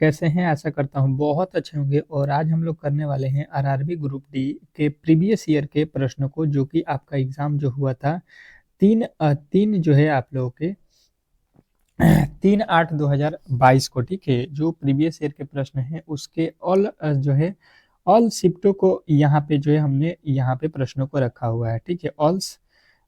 कैसे हैं? आशा करता हूँ बहुत अच्छे होंगे और आज हम लोग करने वाले हैं आरआरबी ग्रुप डी के प्रीवियस ईयर के प्रश्नों को, जो कि आपका एग्ज़ाम जो हुआ था 3 जो है आप लोगों के 3/8/2022 को, ठीक है? जो प्रीवियस ईयर के प्रश्न हैं उसके जो है ऑल शिफ्टों को यहाँ पे जो है हमने यहाँ पे प्रश्नों को रखा हुआ है, ठीक है?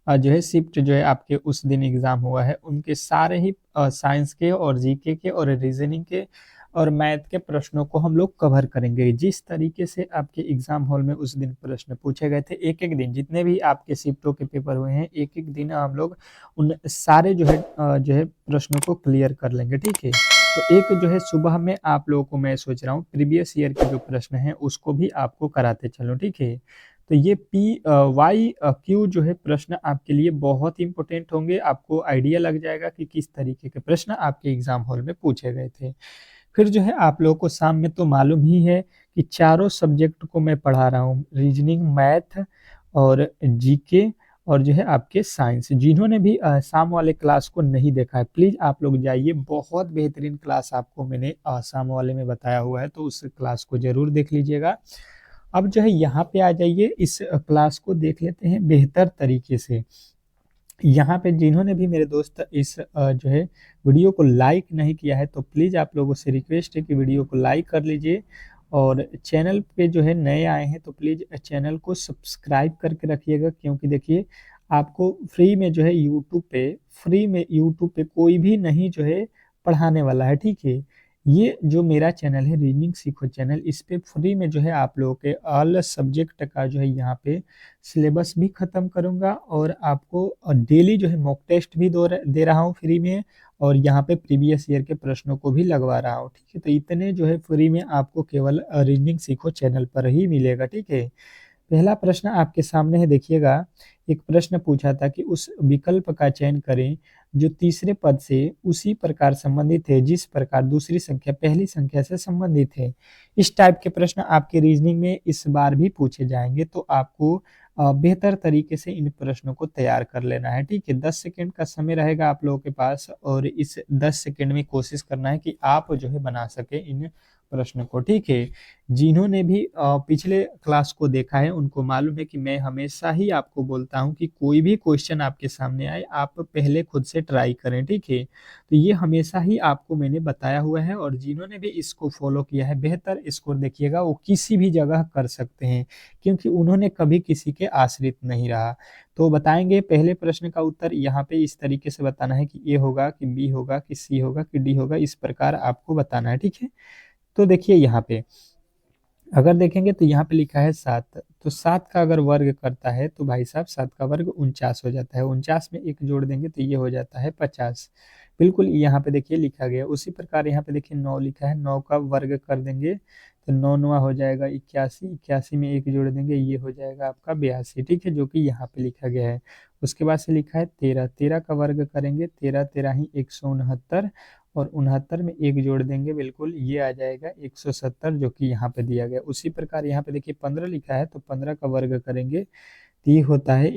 जो है शिफ्ट जो है आपके उस दिन एग्ज़ाम हुआ है उनके सारे ही साइंस के और जीके के और रीजनिंग के और मैथ के प्रश्नों को हम लोग कवर करेंगे। जिस तरीके से आपके एग्ज़ाम हॉल में उस दिन प्रश्न पूछे गए थे, एक-एक दिन जितने भी आपके शिफ्टों के पेपर हुए हैं, एक-एक दिन हम लोग उन सारे जो है प्रश्नों को क्लियर कर लेंगे, ठीक है? तो एक जो है सुबह में आप लोगों को मैं सोच रहा हूँ प्रीवियस ईयर के जो प्रश्न हैं उसको भी आपको कराते चलूँ, ठीक है? तो ये वाई क्यू जो है प्रश्न आपके लिए बहुत इम्पोर्टेंट होंगे। आपको आइडिया लग जाएगा कि किस तरीके के प्रश्न आपके एग्ज़ाम हॉल में पूछे गए थे। फिर जो है आप लोगों को शाम में तो मालूम ही है कि चारों सब्जेक्ट को मैं पढ़ा रहा हूँ, रीजनिंग, मैथ और जीके और जो है आपके साइंस। जिन्होंने भी शाम वाले क्लास को नहीं देखा है, प्लीज़ आप लोग जाइए, बहुत बेहतरीन क्लास आपको मैंने शाम वाले में बताया हुआ है, तो उस क्लास को ज़रूर देख लीजिएगा। अब जो है यहाँ पे आ जाइए, इस क्लास को देख लेते हैं बेहतर तरीके से। यहाँ पे जिन्होंने भी मेरे दोस्त इस जो है वीडियो को लाइक नहीं किया है, तो प्लीज़ आप लोगों से रिक्वेस्ट है कि वीडियो को लाइक कर लीजिए और चैनल पे जो है नए आए हैं तो प्लीज़ चैनल को सब्सक्राइब करके रखिएगा, क्योंकि देखिए आपको फ्री में यूट्यूब पे कोई भी नहीं जो है पढ़ाने वाला है, ठीक है? ये जो मेरा चैनल है रीजनिंग सीखो चैनल, इस पे फ्री में जो है आप लोगों के ऑल सब्जेक्ट का जो है यहाँ पे सिलेबस भी ख़त्म करूँगा और आपको डेली जो है मॉक टेस्ट भी दे रहा हूँ फ्री में और यहाँ पे प्रीवियस ईयर के प्रश्नों को भी लगवा रहा हूँ, ठीक है? तो इतने जो है फ्री में आपको केवल रीजनिंग सीखो चैनल पर ही मिलेगा, ठीक है? पहला प्रश्न आपके सामने है, देखिएगा। एक प्रश्न पूछा था कि उस विकल्प का चयन करें जो तीसरे पद से उसी प्रकार संबंधित है जिस प्रकार दूसरी संख्या पहली संख्या से संबंधित है। इस टाइप के प्रश्न आपके रीजनिंग में इस बार भी पूछे जाएंगे, तो आपको बेहतर तरीके से इन प्रश्नों को तैयार कर लेना है, ठीक है? 10 सेकंड का समय रहेगा आप लोगों के पास और इस 10 सेकंड में कोशिश करना है कि आप जो है बना सके इन प्रश्न को, ठीक है? जिन्होंने भी पिछले क्लास को देखा है उनको मालूम है कि मैं हमेशा ही आपको बोलता हूँ कि कोई भी क्वेश्चन आपके सामने आए आप पहले खुद से ट्राई करें, ठीक है? तो ये हमेशा ही आपको मैंने बताया हुआ है और जिन्होंने भी इसको फॉलो किया है बेहतर स्कोर देखिएगा वो किसी भी जगह कर सकते हैं, क्योंकि उन्होंने कभी किसी के आश्रित नहीं रहा। तो बताएंगे पहले प्रश्न का उत्तर यहाँ पे इस तरीके से बताना है कि ए होगा कि बी होगा कि सी होगा कि डी होगा, इस प्रकार आपको बताना है, ठीक है? तो देखिए यहाँ पे अगर देखेंगे तो यहाँ पे लिखा है 7, तो 7 का अगर वर्ग करता है तो भाई साहब 7 का वर्ग 49 हो जाता है। 49 में 1 जोड़ देंगे तो ये हो जाता है 50। बिल्कुल यहाँ पे देखिए लिखा गया। उसी प्रकार यहाँ पे देखिए 9 लिखा है, 9 का वर्ग कर देंगे तो 9 9 हो जाएगा 81, 81 में 1 जोड़ देंगे ये हो जाएगा आपका 82, ठीक है? जो कि यहाँ पे लिखा गया है। उसके बाद से लिखा है 13, 13 का वर्ग करेंगे 13 13 ही 169 और 69 में 1 जोड़ देंगे, बिल्कुल ये आ जाएगा 170, जो कि यहाँ पे दिया गया। उसी प्रकार यहाँ पे देखिए 15 लिखा है तो 15 का वर्ग करेंगे तो ये होता है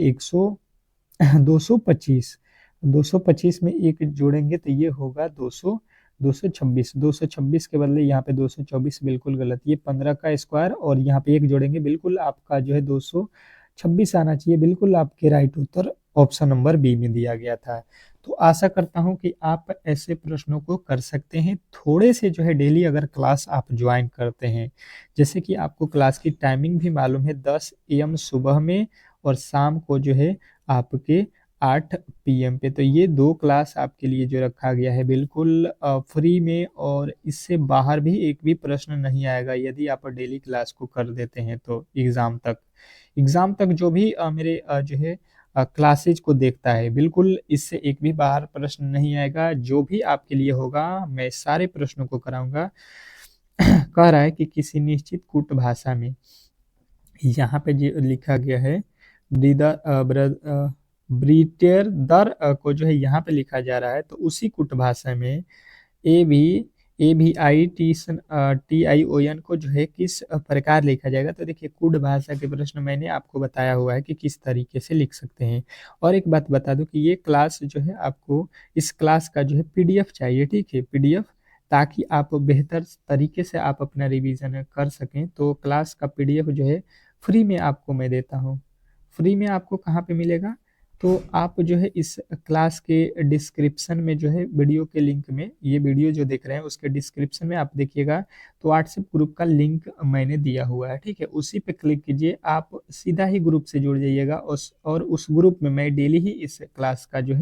225, 225 में 1 जोड़ेंगे तो ये होगा 226, 226 के बदले यहाँ पे 224, बिल्कुल गलत। ये 15 का स्क्वायर और यहाँ पे 1 जोड़ेंगे, बिल्कुल आपका जो है 226 आना चाहिए। बिल्कुल आपके राइट उत्तर ऑप्शन नंबर बी में दिया गया था। तो आशा करता हूँ कि आप ऐसे प्रश्नों को कर सकते हैं। थोड़े से जो है डेली अगर क्लास आप ज्वाइन करते हैं, जैसे कि आपको क्लास की टाइमिंग भी मालूम है 10 AM सुबह में और शाम को जो है आपके 8 PM पे, तो ये 2 क्लास आपके लिए जो रखा गया है बिल्कुल फ्री में और इससे बाहर भी एक भी प्रश्न नहीं आएगा यदि आप डेली क्लास को कर देते हैं तो एग्ज़ाम तक जो भी मेरे जो है क्लासेज को देखता है, बिल्कुल इससे एक भी बाहर प्रश्न नहीं आएगा। जो भी आपके लिए होगा मैं सारे प्रश्नों को कराऊंगा। कह रहा है कि किसी निश्चित कूट भाषा में, यहाँ पे जो लिखा गया है ब्रिटेर दर को जो है यहाँ पे लिखा जा रहा है, तो उसी कुट भाषा में AVITION को जो है किस प्रकार लिखा जाएगा। तो देखिए कुट भाषा के प्रश्न मैंने आपको बताया हुआ है कि किस तरीके से लिख सकते हैं। और एक बात बता दूं कि ये क्लास जो है आपको इस क्लास का जो है PDF चाहिए, ठीक है? PDF ताकि आप बेहतर तरीके से आप अपना रिवीजन कर सकें। तो क्लास का पीडीएफ जो है फ्री में आपको मैं देता हूँ। फ्री में आपको कहाँ पे मिलेगा? तो आप जो है इस क्लास के डिस्क्रिप्शन में जो है वीडियो के लिंक में, ये वीडियो जो देख रहे हैं उसके डिस्क्रिप्शन में आप देखिएगा तो व्हाट्सएप ग्रुप का लिंक मैंने दिया हुआ है, ठीक है। उसी पे क्लिक कीजिए, आप सीधा ही ग्रुप से जुड़ जाइएगा। और उस ग्रुप में मैं डेली ही इस क्लास का जो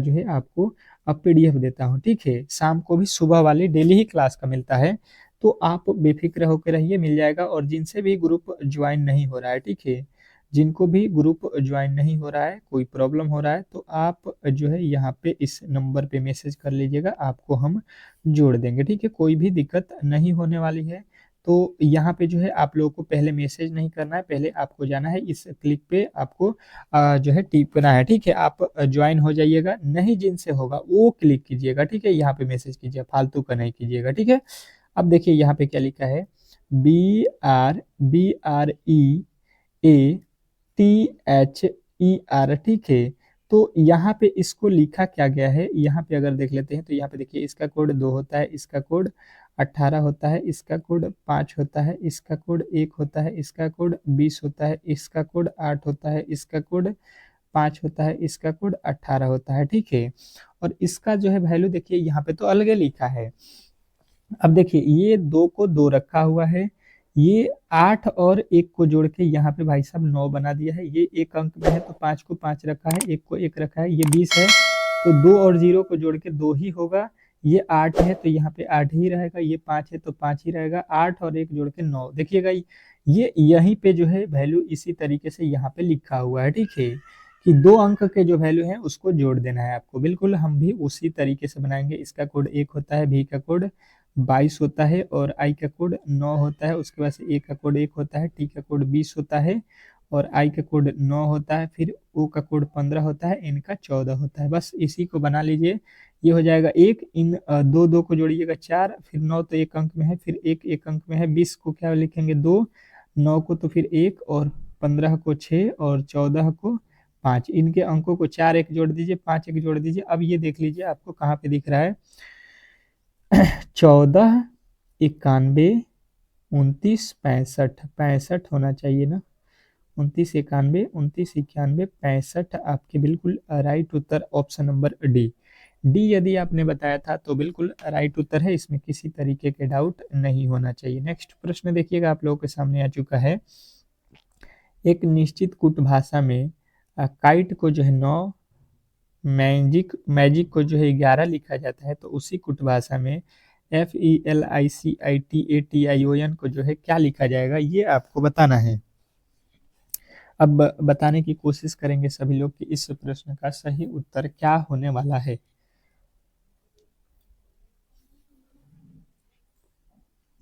है आपको पीडीएफ देता हूँ, ठीक है। शाम को भी सुबह वाली डेली ही क्लास का मिलता है। तो आप बेफिक्र होकर रहिए, मिल जाएगा। और जिनसे भी ग्रुप ज्वाइन नहीं हो रहा है, ठीक है, जिनको भी ग्रुप ज्वाइन नहीं हो रहा है, कोई प्रॉब्लम हो रहा है, तो आप जो है यहाँ पे इस नंबर पे मैसेज कर लीजिएगा, आपको हम जोड़ देंगे, ठीक है। कोई भी दिक्कत नहीं होने वाली है। तो यहाँ पे जो है आप लोगों को पहले मैसेज नहीं करना है, पहले आपको जाना है इस क्लिक पे, आपको जो है टिपना है, ठीक है। आप ज्वाइन हो जाइएगा, नहीं जिनसे होगा वो क्लिक कीजिएगा, ठीक है। यहाँ पे मैसेज कीजिए, फालतू का नहीं कीजिएगा, ठीक है। अब देखिए यहाँ पे क्या लिखा है, BREATHER, ठीक है। तो यहाँ पे इसको लिखा क्या गया है, यहाँ पे अगर देख लेते हैं तो यहाँ पे देखिए इसका कोड 2 होता है, इसका कोड 18 होता है, इसका कोड 5 होता है, इसका कोड 1 होता है, इसका कोड 20 होता है, इसका कोड 8 होता है, इसका कोड 5 होता है, इसका कोड 18 होता है, ठीक है। और इसका जो है वैल्यू देखिए यहाँ पे तो अलग लिखा है। अब देखिए ये 2 को 2 रखा हुआ है, ये 8 और 1 को जोड़ के यहाँ पे भाई साहब 9 बना दिया है। ये 1 अंक में है तो 5 को 5 रखा है, 1 को 1 रखा है, ये 20 है तो 2 और 0 को जोड़ के 2 ही होगा। ये 8 है तो यहाँ पे 8 ही रहेगा, ये 5 है तो 5 ही रहेगा, 8 और 1 जोड़ के 9। देखिएगा ये यहीं पे जो है वैल्यू इसी तरीके से यहाँ पे लिखा हुआ है, ठीक है, कि 2 अंक के जो वैल्यू है उसको जोड़ देना है आपको। बिल्कुल हम भी उसी तरीके से बनाएंगे। इसका कोड 1 होता है, भी का कोड 22 होता है और आई का कोड 9 होता है। उसके बाद से ए का कोड 1 होता है, टी का कोड 20 होता है और आई का कोड 9 होता है, फिर ओ का कोड 15 होता है, एन का 14 होता है। बस इसी को बना लीजिए, ये हो जाएगा 1। इन दो दो को जोड़िएगा 4, फिर 9 तो 1 अंक में है, फिर 1 1 अंक में है, 20 को क्या लिखेंगे 2, 9 को तो फिर 1 और 15 को 6 और 14 को 5। इनके अंकों को 4 1 जोड़ दीजिए, 5 1 जोड़ दीजिए। अब ये देख लीजिए आपको कहाँ पे दिख रहा है, 14 91 29 65, 65 होना चाहिए ना, 29 91 29 91 65 आपके बिल्कुल राइट उत्तर ऑप्शन नंबर डी। डी यदि आपने बताया था तो बिल्कुल राइट उत्तर है, इसमें किसी तरीके के डाउट नहीं होना चाहिए। नेक्स्ट प्रश्न देखिएगा आप लोगों के सामने आ चुका है। एक निश्चित कूट भाषा में काइट को जो है 9, मैजिक को जो है 11 लिखा जाता है, तो उसी कुट भाषा में FELICITATION को जो है क्या लिखा जाएगा, ये आपको बताना है। अब बताने की कोशिश करेंगे सभी लोग कि इस प्रश्न का सही उत्तर क्या होने वाला है।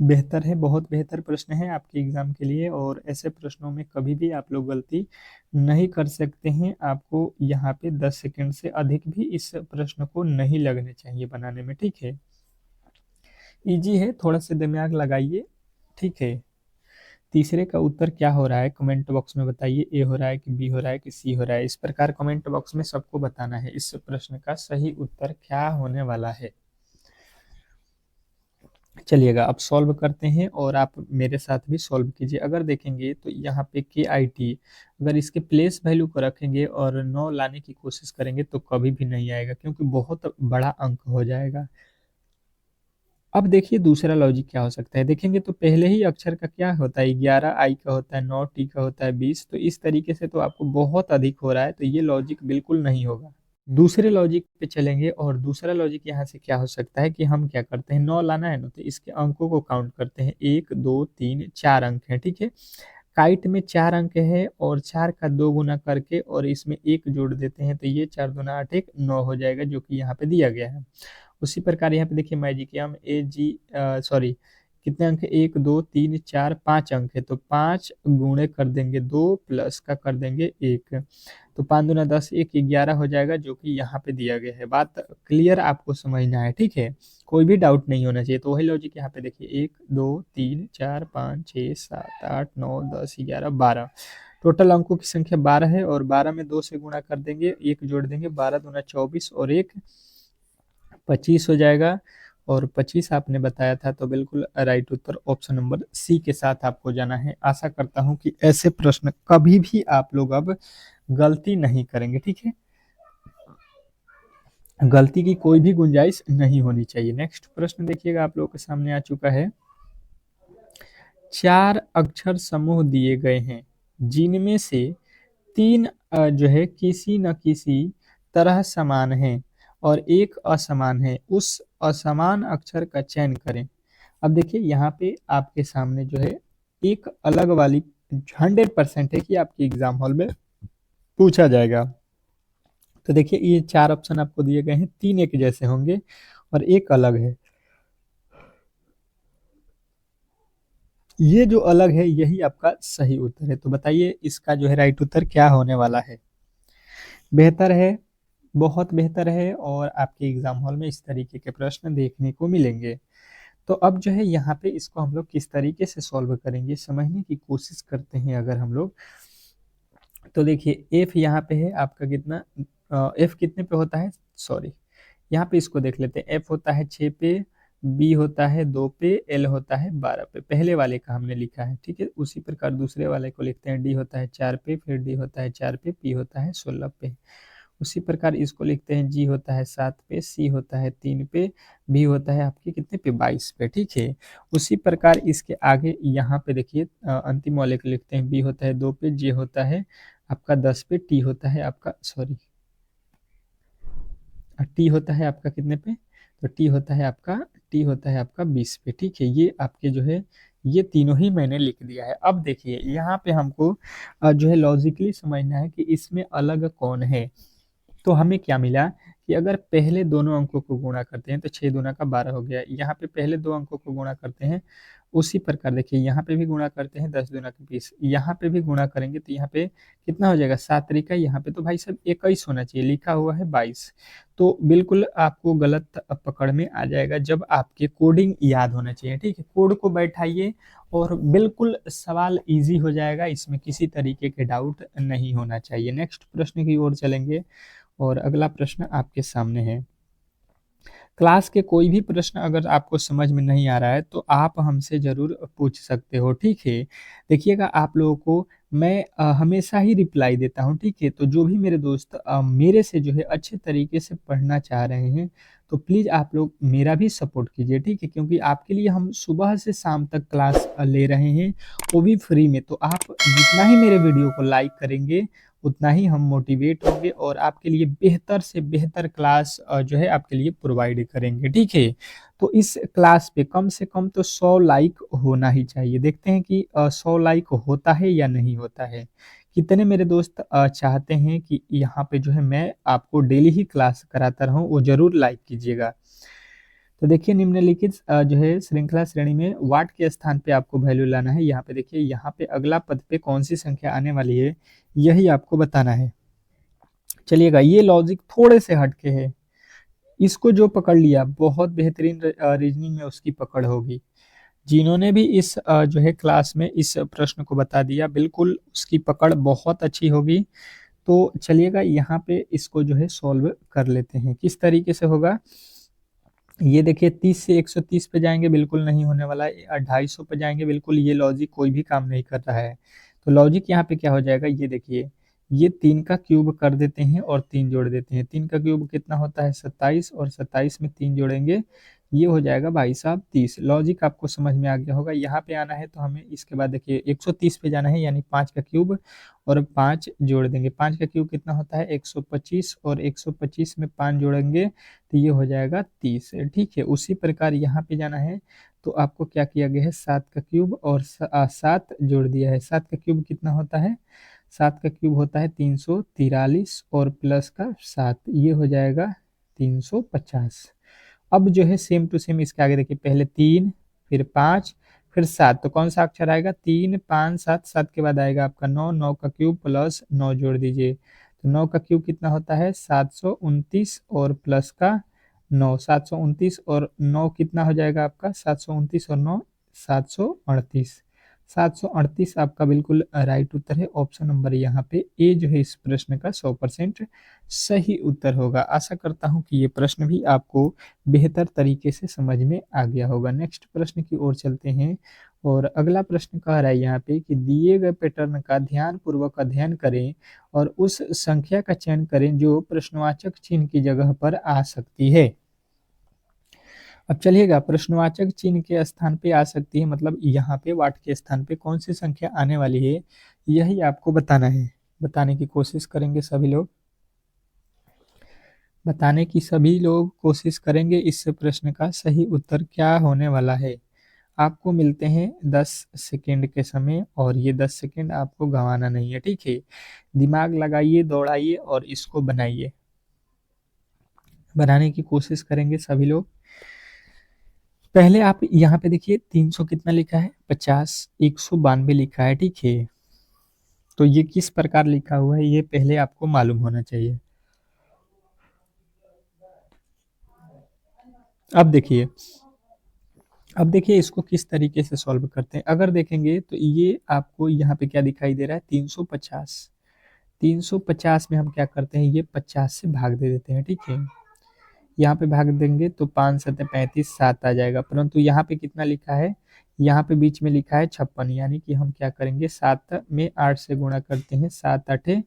बेहतर है, बहुत बेहतर प्रश्न है आपके एग्जाम के लिए, और ऐसे प्रश्नों में कभी भी आप लोग गलती नहीं कर सकते हैं। आपको यहाँ पे 10 सेकंड से अधिक भी इस प्रश्न को नहीं लगने चाहिए बनाने में, ठीक है। इजी है, थोड़ा सा दिमाग लगाइए, ठीक है। तीसरे का उत्तर क्या हो रहा है कमेंट बॉक्स में बताइए, ए हो रहा है कि बी हो रहा है कि सी हो रहा है। इस प्रकार कमेंट बॉक्स में सबको बताना है इस प्रश्न का सही उत्तर क्या होने वाला है। चलिएगा अब सॉल्व करते हैं और आप मेरे साथ भी सॉल्व कीजिए। अगर देखेंगे तो यहाँ पे KIT, अगर इसके प्लेस वैल्यू को रखेंगे और 9 लाने की कोशिश करेंगे तो कभी भी नहीं आएगा, क्योंकि बहुत बड़ा अंक हो जाएगा। अब देखिए दूसरा लॉजिक क्या हो सकता है। देखेंगे तो पहले ही अक्षर का क्या होता है, 11 आई का होता है, 9 टी का होता है, 20। तो इस तरीके से तो आपको बहुत अधिक हो रहा है, तो ये लॉजिक बिल्कुल नहीं होगा। दूसरे लॉजिक पे चलेंगे और दूसरा लॉजिक यहाँ से क्या हो सकता है कि हम क्या करते हैं, 9 लाना है ना, तो इसके अंकों को काउंट करते हैं, 1 2 3 4 अंक है, ठीक है। काइट में 4 अंक है और 4 का 2 गुना करके और इसमें 1 जोड़ देते हैं, तो ये 4 दूना 8 1 9 हो जाएगा, जो कि यहाँ पे दिया गया है। उसी प्रकार यहाँ पे देखिए मैजिकियम सॉरी कितने अंक है, 1 2 3 4 5 अंक है, तो 5 गुणे कर देंगे 2 प्लस का कर देंगे 1, तो 5 दूना 10 1 11 हो जाएगा, जो कि यहाँ पे दिया गया है। बात क्लियर आपको समझना है, ठीक है, कोई भी डाउट नहीं होना चाहिए। तो वही लॉजिक यहाँ पे देखिए 1 2 3 4 5 6 7 8 9 10 11 12, टोटल अंकों की संख्या 12 है और 12 में 2 से गुणा कर देंगे, 1 जोड़ देंगे, 12 दूना 24 और 1 25 हो जाएगा। और 25 आपने बताया था, तो बिल्कुल राइट उत्तर ऑप्शन नंबर सी के साथ आपको जाना है। आशा करता हूं कि ऐसे प्रश्न कभी भी आप लोग अब गलती नहीं करेंगे, ठीक है। गलती की कोई भी गुंजाइश नहीं होनी चाहिए। नेक्स्ट प्रश्न देखिएगा, आप लोगों के सामने आ चुका है। 4 अक्षर समूह दिए गए हैं, जिनमें से 3 जो है किसी न किसी तरह समान हैं और एक असमान है। उस असमान अक्षर का चयन करें। अब देखिए यहाँ पे आपके सामने जो है एक अलग वाली 100% है कि आपके एग्जाम हॉल में पूछा जाएगा। तो देखिए ये 4 ऑप्शन आपको दिए गए हैं, 3 एक जैसे होंगे और एक अलग है। ये जो अलग है यही आपका सही उत्तर है। तो बताइए इसका जो है राइट उत्तर क्या होने वाला है। बेहतर है, बहुत बेहतर है, और आपके एग्जाम हॉल में इस तरीके के प्रश्न देखने को मिलेंगे। तो अब जो है यहाँ पे इसको हम लोग किस तरीके से सॉल्व करेंगे समझने की कोशिश करते हैं अगर हम लोग। तो देखिए एफ यहाँ पे है आपका कितना, एफ कितने पे होता है, सॉरी यहाँ पे इसको देख लेते हैं। एफ होता है 6 पे, बी होता है 2 पे, एल होता है 12 पे। पहले वाले का हमने लिखा है, ठीक है। उसी प्रकार दूसरे वाले को लिखते हैं। डी होता है 4 पे, फिर डी होता है 4 पे, पी होता है 16 पे। उसी प्रकार इसको लिखते हैं। जी होता है 7 पे, सी होता है 3 पे, भी होता है आपके कितने पे, 22 पे, ठीक है। उसी प्रकार इसके आगे यहाँ पे देखिए अंतिम वाले को लिखते हैं। बी होता है 2 पे, जे होता है आपका 10 पे, टी होता है आपका, सॉरी, टी होता है आपका कितने पे, तो टी होता है आपका 20 पे, ठीक है। ये आपके जो है ये तीनों ही मैंने लिख दिया है। अब देखिए यहाँ पे हमको जो है लॉजिकली समझना है कि इसमें अलग कौन है। तो हमें क्या मिला कि अगर पहले दोनों अंकों को गुणा करते हैं तो 6 दूना का 12 हो गया। यहाँ पे पहले दो अंकों को गुणा करते हैं, उसी प्रकार देखिए यहाँ पे भी गुणा करते हैं, 10 दूना का 20। यहाँ पे भी गुणा करेंगे तो यहाँ पे कितना हो जाएगा, 7 तरीका। यहाँ पे तो भाई साहब 21 होना चाहिए, लिखा हुआ है 22। तो बिल्कुल आपको गलत पकड़ में आ जाएगा। जब आपके कोडिंग याद होना चाहिए, ठीक है। कोड को बैठाइए और बिल्कुल सवाल इजी हो जाएगा, इसमें किसी तरीके के डाउट नहीं होना चाहिए। नेक्स्ट प्रश्न की ओर चलेंगे और अगला प्रश्न आपके सामने है। क्लास के कोई भी प्रश्न अगर आपको समझ में नहीं आ रहा है तो आप हमसे ज़रूर पूछ सकते हो, ठीक है। देखिएगा आप लोगों को मैं हमेशा ही रिप्लाई देता हूँ, ठीक है। तो जो भी मेरे दोस्त मेरे से जो है अच्छे तरीके से पढ़ना चाह रहे हैं तो प्लीज़ आप लोग मेरा भी सपोर्ट कीजिए, ठीक है। क्योंकि आपके लिए हम सुबह से शाम तक क्लास ले रहे हैं, वो भी फ्री में। तो आप जितना ही मेरे वीडियो को लाइक करेंगे उतना ही हम मोटिवेट होंगे और आपके लिए बेहतर से बेहतर क्लास जो है आपके लिए प्रोवाइड करेंगे, ठीक है। तो इस क्लास पे कम से कम तो 100 लाइक होना ही चाहिए। देखते हैं कि 100 लाइक होता है या नहीं होता है। कितने मेरे दोस्त चाहते हैं कि यहाँ पे जो है मैं आपको डेली ही क्लास कराता रहूँ, वो जरूर लाइक कीजिएगा। तो देखिए निम्नलिखित जो है श्रृंखला श्रेणी में वाट के स्थान पे आपको वैल्यू लाना है। यहाँ पे देखिए यहाँ पे अगला पद पे कौन सी संख्या आने वाली है यही आपको बताना है। चलिएगा ये लॉजिक थोड़े से हटके है, इसको जो पकड़ लिया बहुत बेहतरीन रीजनिंग में उसकी पकड़ होगी। जिन्होंने भी इस जो है क्लास में इस प्रश्न को बता दिया बिल्कुल उसकी पकड़ बहुत अच्छी होगी। तो चलिएगा यहाँ पे इसको जो है सॉल्व कर लेते हैं। किस तरीके से होगा ये देखिए, 30 से 130 पे जाएंगे बिल्कुल नहीं होने वाला है। 250 पे जाएंगे बिल्कुल, ये लॉजिक कोई भी काम नहीं कर रहा है। तो लॉजिक यहाँ पे क्या हो जाएगा, ये देखिए ये 3 का क्यूब कर देते हैं और 3 जोड़ देते हैं। 3 का क्यूब कितना होता है 27, और 27 में 3 जोड़ेंगे ये हो जाएगा भाई साहब 30। लॉजिक आपको समझ में आ गया होगा। यहाँ पे आना है तो हमें इसके बाद देखिए 130 पे जाना है, यानी 5 का क्यूब और 5 जोड़ देंगे। 5 का क्यूब कितना होता है 125, और 125 में 5 जोड़ेंगे तो ये हो जाएगा 30, ठीक है। उसी प्रकार यहाँ पे जाना है तो आपको क्या किया गया है 7 का क्यूब और 7 जोड़ दिया है। 7 का क्यूब कितना होता है, 7 का क्यूब होता है 343 और प्लस का 7 ये हो जाएगा 350। अब जो है सेम टू सेम इसके आगे देखिए, पहले 3 फिर 5 फिर 7, तो कौन सा अक्षर आएगा 3 5 7, 7 के बाद आएगा आपका 9। 9 का क्यूब प्लस 9 जोड़ दीजिए, तो 9 का क्यूब कितना होता है 729 और प्लस का 9, 729 और 9 कितना हो जाएगा आपका 729 और 9 738। 738 आपका बिल्कुल राइट उत्तर है। ऑप्शन नंबर यहाँ पे ए जो है इस प्रश्न का 100% सही उत्तर होगा। आशा करता हूँ कि ये प्रश्न भी आपको बेहतर तरीके से समझ में आ गया होगा। नेक्स्ट प्रश्न की ओर चलते हैं और अगला प्रश्न कह रहा है यहाँ पे कि दिए गए पैटर्न का ध्यानपूर्वक अध्ययन करें और उस संख्या का चयन करें जो प्रश्नवाचक चिन्ह की जगह पर आ सकती है। अब चलिएगा, प्रश्नवाचक चिन्ह के स्थान पे आ सकती है मतलब यहाँ पे वाट के स्थान पे कौन सी संख्या आने वाली है, यही आपको बताना है। बताने की कोशिश करेंगे सभी लोग, बताने की सभी लोग कोशिश करेंगे इस प्रश्न का सही उत्तर क्या होने वाला है। आपको मिलते हैं 10 सेकेंड के समय और ये 10 सेकेंड आपको गंवाना नहीं है, ठीक है। दिमाग लगाइए, दौड़ाइए और इसको बनाइए। बनाने की कोशिश करेंगे सभी लोग। पहले आप यहाँ पे देखिए 300 कितना लिखा है, 50, 192 लिखा है, ठीक है। तो ये किस प्रकार लिखा हुआ है ये पहले आपको मालूम होना चाहिए। अब देखिए इसको किस तरीके से सॉल्व करते हैं। अगर देखेंगे तो ये आपको यहाँ पे क्या दिखाई दे रहा है, 350। 350 में हम क्या करते हैं, ये 50 से भाग दे देते हैं, ठीक है। यहाँ पे भाग देंगे तो 5 7 35 7 आ जाएगा, परंतु यहाँ पे कितना लिखा है, यहाँ पे बीच में लिखा है 56, यानी कि हम क्या करेंगे 7 में 8 से गुणा करते हैं, 7 8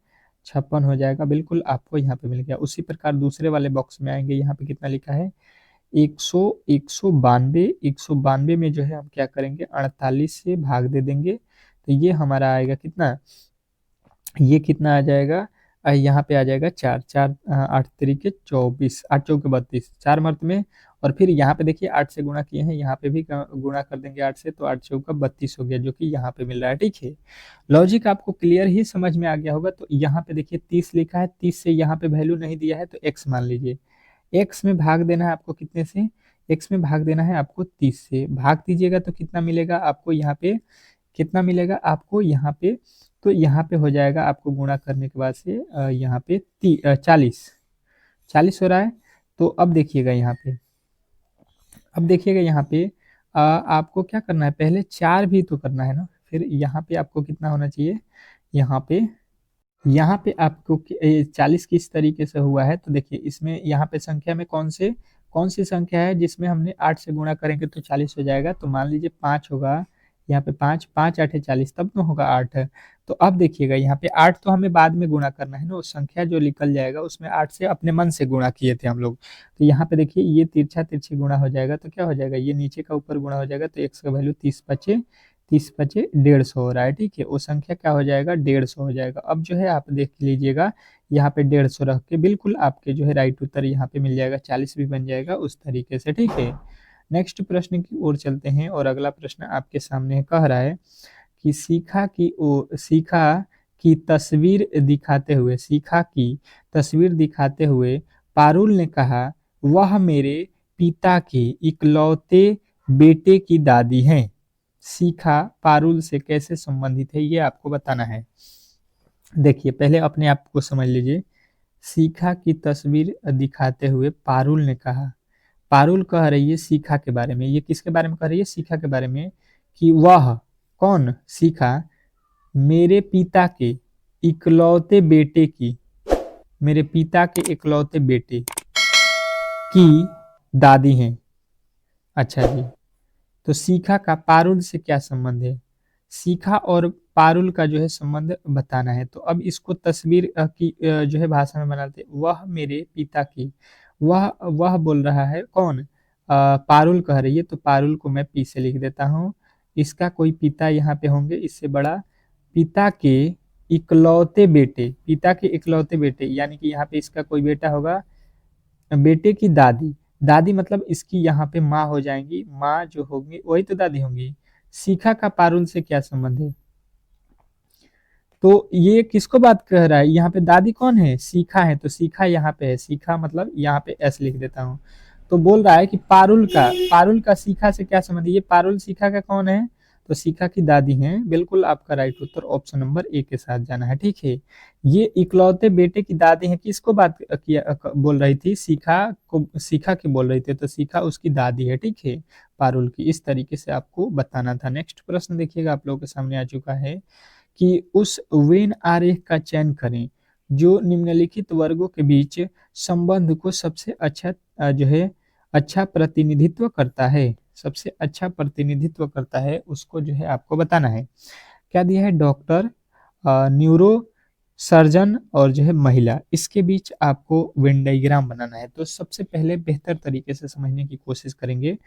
56 हो जाएगा। बिल्कुल आपको यहाँ पे मिल गया। उसी प्रकार दूसरे वाले बॉक्स में आएंगे, यहाँ पे कितना लिखा है 192 में जो है हम क्या करेंगे 48 से भाग दे देंगे, तो ये हमारा आएगा कितना, ये कितना आ जाएगा, यहाँ पे आ जाएगा 4 4 8 तरीके 24, 8 चौके 32, 4 मर्त में। और फिर यहाँ पे देखिए 8 से गुणा किए हैं, यहाँ पे भी गुणा कर देंगे 8 से, तो 8 चौका 32 हो गया, जो कि यहाँ पे मिल रहा है, ठीक है। लॉजिक आपको क्लियर ही समझ में आ गया होगा। तो यहाँ पे देखिए 30 लिखा है, 30 से यहाँ पे वैल्यू नहीं दिया है तो x मान लीजिए। x में भाग देना है आपको कितने से, x में भाग देना है आपको 30 से। भाग दीजिएगा तो कितना मिलेगा आपको यहाँ पे, कितना मिलेगा आपको यहाँ पे, तो यहाँ पे हो जाएगा आपको गुणा करने के बाद से यहाँ पे 40 हो रहा है। तो अब देखिएगा यहाँ पे, अब देखिएगा यहाँ पे आपको क्या करना है, पहले 4 भी तो करना है ना। फिर यहाँ पे आपको कितना होना चाहिए, यहाँ पे आपको 40 किस तरीके से हुआ है, तो देखिए इसमें यहाँ पे संख्या में कौन सी संख्या है जिसमें हमने 8 से गुणा करेंगे तो 40 हो जाएगा। तो मान लीजिए 5 होगा, यहाँ पे 5 5 8 40, तब तो होगा 8। तो अब देखिएगा यहाँ पे 8 तो हमें बाद में गुणा करना है ना, वो संख्या जो निकल जाएगा उसमें 8 से अपने मन से गुणा किए थे हम लोग। तो यहाँ पे देखिए ये तिरछा तिरछी गुणा हो जाएगा, तो क्या हो जाएगा, ये नीचे का ऊपर गुणा हो जाएगा, तो x का वैल्यू 30 पचे 150 हो रहा है, ठीक है। वो संख्या क्या हो जाएगा 150 हो जाएगा। अब जो है आप देख लीजिएगा यहाँ पे 150 रख के बिल्कुल आपके जो है राइट उत्तर यहाँ पे मिल जाएगा, 40 भी बन जाएगा उस तरीके से, ठीक है। नेक्स्ट प्रश्न की ओर चलते हैं और अगला प्रश्न आपके सामने कह रहा है कि सीखा की तस्वीर दिखाते हुए पारुल ने कहा, वह मेरे पिता के इकलौते बेटे की दादी हैं। सीखा पारुल से कैसे संबंधित है ये आपको बताना है। देखिए पहले अपने आप को समझ लीजिए। सीखा की तस्वीर दिखाते हुए पारुल ने कहा, पारुल कह रही है सीखा के बारे में। ये किसके बारे में कह रही है, सीखा के बारे में, कि वह कौन, सीखा मेरे पिता के इकलौते बेटे की, मेरे पिता के इकलौते बेटे की दादी हैं। अच्छा जी, तो सीखा का पारुल से क्या संबंध है, सीखा और पारुल का जो है संबंध बताना है। तो अब इसको तस्वीर की जो है भाषा में बनाते, वह मेरे पिता की, वह बोल रहा है कौन, पारुल कह रही है, तो पारुल को मैं पी से लिख देता हूँ। इसका कोई पिता यहाँ पे होंगे इससे बड़ा, पिता के इकलौते बेटे, पिता के इकलौते बेटे, यानी कि यहाँ पे इसका कोई बेटा होगा। बेटे की दादी, दादी मतलब इसकी यहाँ पे माँ हो जाएंगी, माँ जो होंगी वही तो दादी होंगी। सीखा का पारुल से क्या संबंध है, तो ये किसको बात कह रहा है, यहाँ पे दादी कौन है, सीखा है, तो सीखा यहाँ पे है, सीखा मतलब यहाँ पे एस लिख देता हूँ। तो बोल रहा है कि पारुल का सीखा से क्या संबंध है, ये पारुल सीखा का कौन है, तो शिखा की दादी हैं, बिल्कुल आपका right Uttar option number A के साथ जाना है, ठीक है। ये इकलौते बेटे की दादी हैं, किसको बात बोल रही थी, शिखा की बोल रही थी, तो शिखा उसकी दादी है, ठीक है, पारुल की। इस तरीके से आपको बताना था। नेक्स्ट प्रश्न देखिएगा, आप लोगों के सामने आ चुका है कि उस वेन आरेख का चयन करें जो निम्नलिखित वर्गों के बीच संबंध को सबसे अच्छा जो है अच्छा प्रतिनिधित्व करता है, सबसे अच्छा प्रतिनिधित्व करता है, उसको जो है आपको बताना है। क्या दिया है, डॉक्टर, न्यूरो सर्जन और जो है महिला, इसके बीच आपको वेन डायग्राम बनाना है। तो सबसे पहले बेहतर तरीके से समझने की कोशिश करेंगे,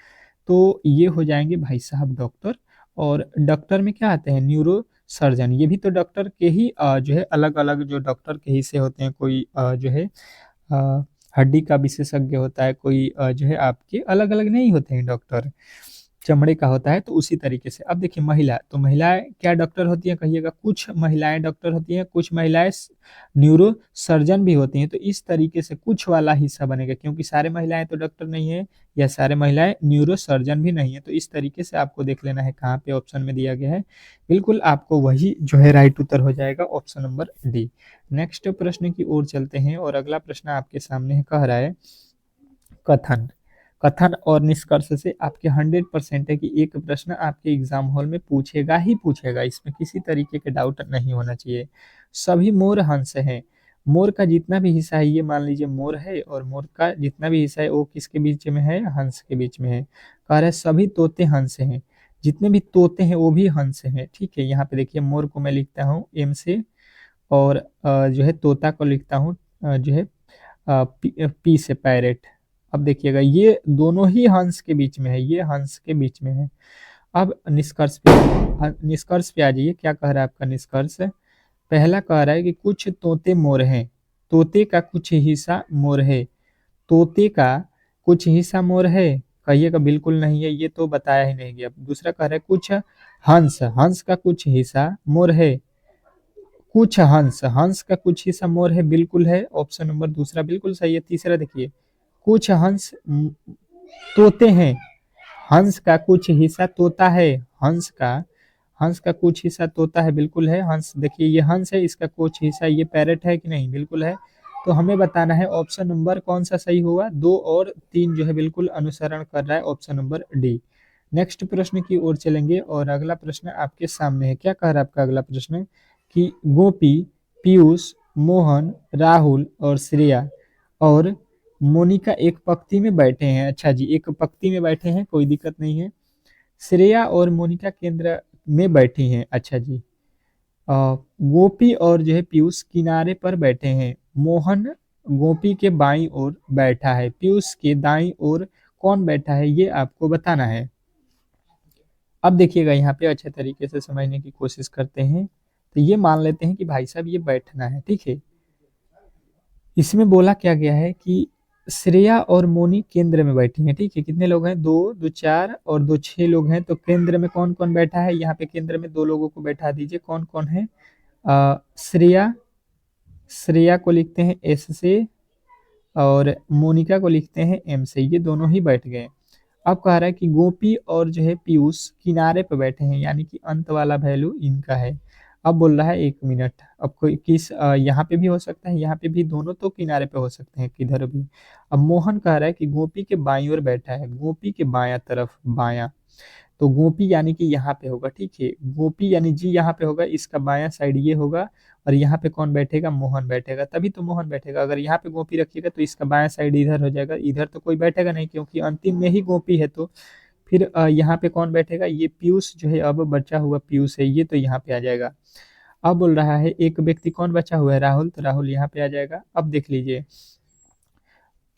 तो ये हो जाएंगे भाई साहब डॉक्टर। और डॉक्टर में क्या आते हैं, न्यूरो सर्जन, ये भी तो डॉक्टर के ही जो है अलग अलग जो डॉक्टर के हिस्से होते हैं, कोई जो है अ, हड्डी का विशेषज्ञ होता है, कोई जो है आपके अलग अलग नहीं होते हैं डॉक्टर, चमड़े का होता है। तो उसी तरीके से अब देखिए महिला, तो महिलाएं क्या डॉक्टर होती हैं कहिएगा, कुछ महिलाएं डॉक्टर होती हैं, कुछ महिलाएं न्यूरो सर्जन भी होती हैं। तो इस तरीके से कुछ वाला हिस्सा बनेगा, क्योंकि सारे महिलाएं तो डॉक्टर नहीं है या सारे महिलाएं न्यूरो सर्जन भी नहीं है। तो इस तरीके से आपको देख लेना है कहाँ पे ऑप्शन में दिया गया है, बिल्कुल आपको वही जो है राइट उत्तर हो जाएगा, ऑप्शन नंबर डी। नेक्स्ट प्रश्न की ओर चलते हैं, और अगला प्रश्न आपके सामने कह रहा है, कथन, कथन और निष्कर्ष से आपके 100% है कि एक प्रश्न आपके एग्जाम हॉल में पूछेगा ही पूछेगा, इसमें किसी तरीके के डाउट नहीं होना चाहिए। सभी मोर हंस हैं, मोर का जितना भी हिस्सा है, ये मान लीजिए मोर है, और मोर का जितना भी हिस्सा है वो किसके बीच में है, हंस के बीच में है। कह रहा है सभी तोते हंस हैं, जितने भी तोते हैं वो भी हंस हैं, ठीक है। यहाँ पे देखिए मोर को मैं लिखता हूँ एम से, और जो है तोता को लिखता हूँ जो है पी से, पैरेट। अब देखिएगा ये दोनों ही हंस के बीच में है, ये हंस के बीच में है। अब निष्कर्ष पे, निष्कर्ष पे आ जाइए, क्या कह रहा है आपका निष्कर्ष। पहला कह रहा है कि कुछ तोते मोर हैं, तोते का कुछ हिस्सा मोर है, तोते का कुछ हिस्सा मोर है, कहिएगा बिल्कुल नहीं है, ये तो बताया ही नहीं गया। दूसरा कह रहा है कुछ हंस, हंस का कुछ हिस्सा मोर है, कुछ हंस, हंस का कुछ हिस्सा मोर है, बिल्कुल है, ऑप्शन नंबर दूसरा बिल्कुल सही है। तीसरा देखिए, कुछ हंस तोते हैं, हंस का कुछ हिस्सा तोता है, हंस का कुछ हिस्सा तोता है, बिल्कुल है। हंस देखिए ये हंस है, इसका कुछ हिस्सा ये पैरट है कि नहीं, बिल्कुल है। तो हमें बताना है ऑप्शन नंबर कौन सा सही होगा, 2 और 3 जो है बिल्कुल अनुसरण कर रहा है, ऑप्शन नंबर डी। नेक्स्ट प्रश्न की ओर चलेंगे, और अगला प्रश्न आपके सामने है। क्या कह रहा है आपका अगला प्रश्न कि गोपी, पीयूष, मोहन, राहुल और श्रेया और मोनिका एक पंक्ति में बैठे हैं। अच्छा जी, एक पंक्ति में बैठे हैं, कोई दिक्कत नहीं है। श्रेया और मोनिका केंद्र में बैठी हैं। अच्छा जी, गोपी और जो है पीयूष किनारे पर बैठे हैं। मोहन गोपी के बाईं ओर बैठा है, पीयूष के दाईं ओर कौन बैठा है, ये आपको बताना है। अब देखिएगा यहाँ पे अच्छे तरीके से समझने की कोशिश करते हैं। तो ये मान लेते हैं कि भाई साहब ये बैठना है, ठीक है। इसमें बोला क्या गया है कि श्रेया और मोनी केंद्र में बैठी हैं, ठीक है। कितने लोग हैं, 2, 2, 4 और 2, 6 लोग हैं। तो केंद्र में कौन कौन बैठा है, यहाँ पे केंद्र में 2 लोगों को बैठा दीजिए। कौन कौन है, श्रेया, श्रेया को लिखते हैं एस से, और मोनिका को लिखते हैं एम से, ये दोनों ही बैठ गए। अब कह रहा है कि गोपी और जो है पीयूष किनारे पे बैठे हैं, यानी कि अंत वाला वैल्यू इनका है। अब बोल रहा है 1 मिनट, अब कोई किस यहाँ पे भी हो सकता है, यहाँ पे भी, दोनों तो किनारे पे हो सकते हैं, किधर भी। अब मोहन कह रहा है कि गोपी के बाईं ओर बैठा है, गोपी के बाया तरफ, बाया। तो गोपी यानी कि यहाँ पे होगा, ठीक है। गोपी यानी जी यहाँ पे होगा, इसका बाया साइड ये होगा, और यहाँ पे कौन बैठेगा, मोहन बैठेगा, तभी तो मोहन बैठेगा। अगर यहाँ पे गोपी रखिएगा तो इसका बाया साइड इधर हो जाएगा, इधर तो कोई बैठेगा नहीं, क्योंकि अंतिम में ही गोपी है। तो फिर यहाँ पे कौन बैठेगा, ये पीयूष जो है, अब बचा हुआ पीयूष है, ये तो यहाँ पे आ जाएगा। अब बोल रहा है एक व्यक्ति कौन बचा हुआ है, राहुल, तो राहुल यहाँ पे आ जाएगा। अब देख लीजिए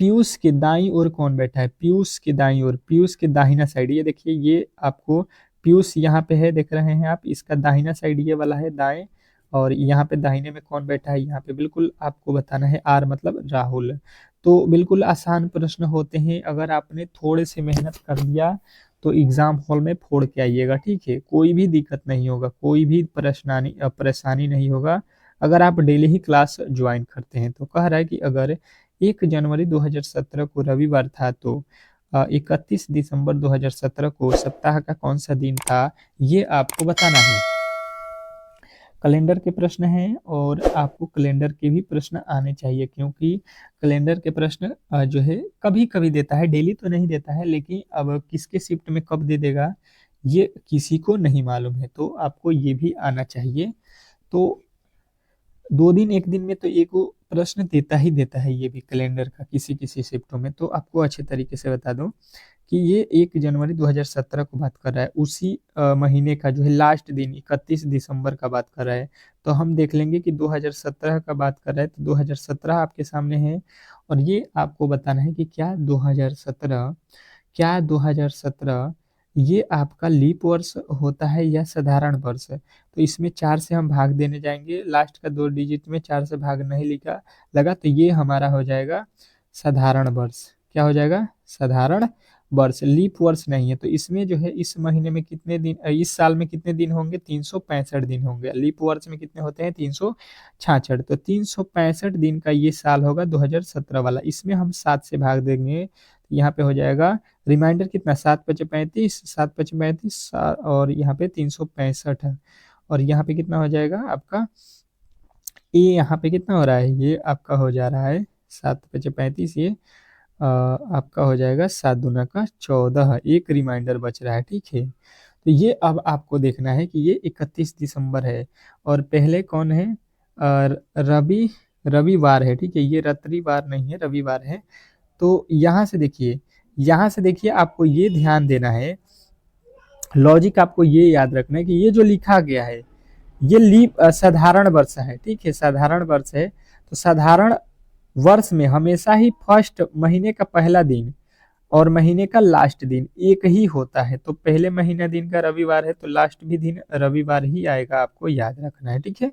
पीयूष के दाईं ओर कौन बैठा है, पीयूष के दाईं ओर, पीयूष के दाहिना साइड, ये देखिए ये आपको पीयूष यहाँ पे है, देख रहे हैं आप, इसका दाहिना साइड ये वाला है दाएं, और यहाँ पे दाहिने में कौन बैठा है, यहाँ पे बिल्कुल आपको बताना है आर मतलब राहुल। तो बिल्कुल आसान प्रश्न होते हैं, अगर आपने थोड़े से मेहनत कर लिया तो एग्जाम हॉल में फोड़ के आइएगा, ठीक है। कोई भी दिक्कत नहीं होगा, कोई भी परेशानी नहीं होगा, अगर आप डेली ही क्लास ज्वाइन करते हैं। तो कह रहा है कि अगर 1 जनवरी 2017 को रविवार था, तो 31 दिसंबर 2017 को सप्ताह का कौन सा दिन था, ये आपको बताना है। कैलेंडर के प्रश्न हैं और आपको कैलेंडर के भी प्रश्न आने चाहिए, क्योंकि कैलेंडर के प्रश्न जो है कभी-कभी देता है, डेली तो नहीं देता है, लेकिन अब किसके शिफ्ट में कब दे देगा ये किसी को नहीं मालूम है, तो आपको ये भी आना चाहिए। तो 2 दिन 1 दिन में तो एक वो प्रश्न देता ही देता है ये भी कैलेंडर का किसी-किसी शिफ्टों में। तो आपको अच्छे तरीके से बता दूँ कि ये 1 जनवरी 2017 को बात कर रहा है, उसी महीने का जो है लास्ट दिन 31 दिसंबर का बात कर रहा है। तो हम देख लेंगे कि 2017 का बात कर रहा है, तो 2017 आपके सामने है और ये आपको बताना है कि क्या 2017 ये आपका लीप वर्ष होता है या साधारण वर्ष है? तो इसमें 4 से हम भाग देने जाएँगे, लास्ट का 2 डिजिट में 4 से भाग नहीं लिखा लगा, तो ये हमारा हो जाएगा साधारण वर्ष। क्या हो जाएगा? साधारण वर्ष, लीप वर्ष नहीं है। तो इसमें जो है इस महीने में कितने दिन इस साल में कितने दिन होंगे? 365 दिन होंगे। लीप वर्ष में कितने होते हैं? 366। तो 365 दिन का ये साल होगा 2017 वाला। इसमें हम 7 से भाग देंगे, यहाँ पे हो जाएगा रिमाइंडर कितना, 7 पचे 35, 7 पचे 35 और यहाँ पे 365 है। और यहाँ पे कितना हो जाएगा आपका, ये यहाँ पे कितना हो रहा है, ये आपका हो जा रहा है 7 पचे 35, ये आपका हो जाएगा 7 दूना का 14, एक रिमाइंडर बच रहा है, ठीक है। तो ये अब आपको देखना है कि ये 31 दिसंबर है और पहले कौन है, रविवार है, ठीक है, ये रविवार नहीं है, रविवार है। तो यहाँ से देखिए आपको ये ध्यान देना है, लॉजिक आपको ये याद रखना है कि ये जो लिखा गया है ये साधारण वर्ष है, ठीक है, साधारण वर्ष है। तो साधारण वर्ष में हमेशा ही फर्स्ट महीने का पहला दिन और महीने का लास्ट दिन एक ही होता है। तो पहले महीना दिन का रविवार है तो लास्ट भी दिन रविवार ही आएगा, आपको याद रखना है, ठीक है।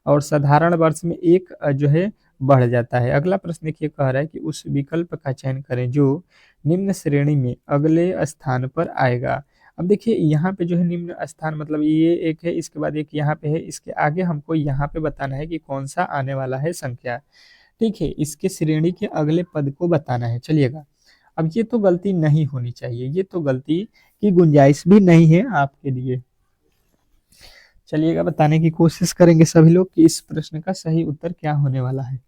और साधारण वर्ष में एक जो है बढ़ जाता है। अगला प्रश्न देखिए, कह रहा है कि उस विकल्प का चयन करें जो निम्न श्रेणी में अगले स्थान पर आएगा। अब देखिए यहाँ पे जो है निम्न स्थान मतलब ये एक है, इसके बाद एक यहाँ पे है, इसके आगे हमको यहाँ पे बताना है कि कौन सा आने वाला है संख्या, ठीक है, इसके श्रेणी के अगले पद को बताना है। चलिएगा, अब ये तो गलती नहीं होनी चाहिए, ये तो गलती की गुंजाइश भी नहीं है आपके लिए। चलिएगा, बताने की कोशिश करेंगे सभी लोग कि इस प्रश्न का सही उत्तर क्या होने वाला है।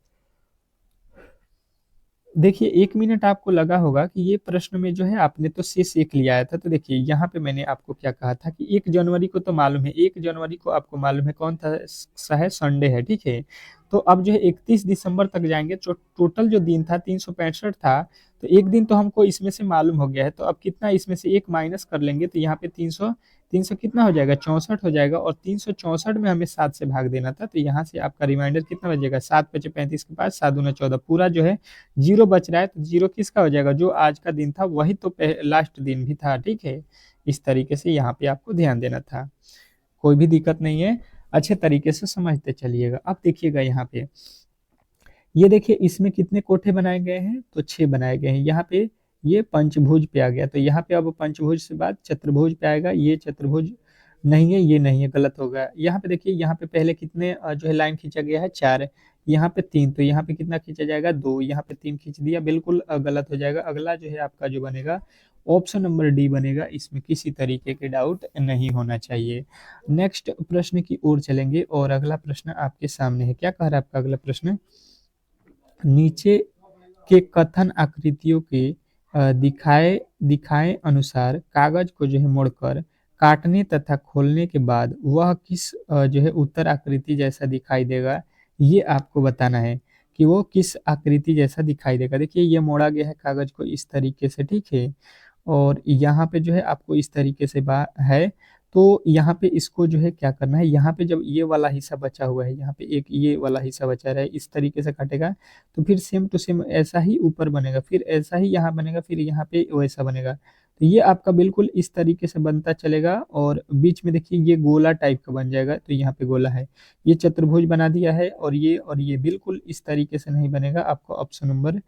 देखिए 1 मिनट आपको लगा होगा कि ये प्रश्न में जो है आपने तो शेष 1 ले आया था। तो देखिए यहाँ पे मैंने आपको क्या कहा था कि 1 जनवरी को तो मालूम है, 1 जनवरी को आपको मालूम है कौन था सा है, संडे है, ठीक है। तो अब जो है 31 दिसंबर तक जाएँगे, जो टोटल जो दिन था 365 था, तो 1 दिन तो हमको इसमें से मालूम हो गया है। तो अब कितना इसमें से 1 माइनस कर लेंगे, तो यहाँ पे 300 कितना हो जाएगा, 64 हो जाएगा और 364 में हमें 7 से भाग देना था। तो यहाँ से आपका रिमाइंडर कितना बचेगा, 7 पचे 35 के पास 7 दूना 14, पूरा जो है 0 बच रहा है। तो 0 किसका हो जाएगा, जो आज का दिन था वही तो लास्ट दिन भी था, ठीक है। इस तरीके से यहाँ पे आपको ध्यान देना था, कोई भी दिक्कत नहीं है, अच्छे तरीके से समझते चलिएगा। अब देखिएगा यहाँ पे, ये देखिए इसमें कितने कोठे बनाए गए हैं, तो 6 बनाए गए हैं। यहाँ पे ये पंचभुज पे आ गया, तो यहाँ पे अब पंचभुज से बाद चतुर्भुज पे आएगा, ये चतुर्भुज नहीं है, ये नहीं है, गलत हो गया। यहाँ पे देखिए, यहाँ पे पहले कितने जो है लाइन खींचा गया है, 4, यहाँ पे 3, तो यहाँ पे कितना खींचा जाएगा, 2, यहाँ पे 3 खींच दिया, बिल्कुल गलत हो जाएगा। अगला जो है आपका जो बनेगा ऑप्शन नंबर डी बनेगा, इसमें किसी तरीके के डाउट नहीं होना चाहिए। नेक्स्ट प्रश्न की ओर चलेंगे और अगला प्रश्न आपके सामने है। क्या कह रहा है आपका अगला प्रश्न, नीचे के कथन आकृतियों के दिखाए दिखाए अनुसार कागज को जो है मोड़कर काटने तथा खोलने के बाद वह किस जो है उत्तर आकृति जैसा दिखाई देगा, ये आपको बताना है कि वो किस आकृति जैसा दिखाई देगा। देखिए ये मोड़ा गया है कागज को इस तरीके से, ठीक है, और यहाँ पे जो है आपको इस तरीके से है। तो यहाँ पे इसको जो है क्या करना है, यहाँ पे जब ये वाला हिस्सा बचा हुआ है, यहाँ पे एक ये वाला हिस्सा बचा रहा है, इस तरीके से काटेगा तो फिर सेम टू सेम ऐसा ही ऊपर बनेगा, फिर ऐसा ही यहाँ बनेगा, फिर यहाँ पे वैसा बनेगा। तो ये आपका बिल्कुल इस तरीके से बनता चलेगा और बीच में देखिए ये गोला टाइप का बन जाएगा, तो यहाँ पे गोला है, ये चतुर्भुज बना दिया है, और ये बिल्कुल इस तरीके से नहीं बनेगा। आपको ऑप्शन नंबर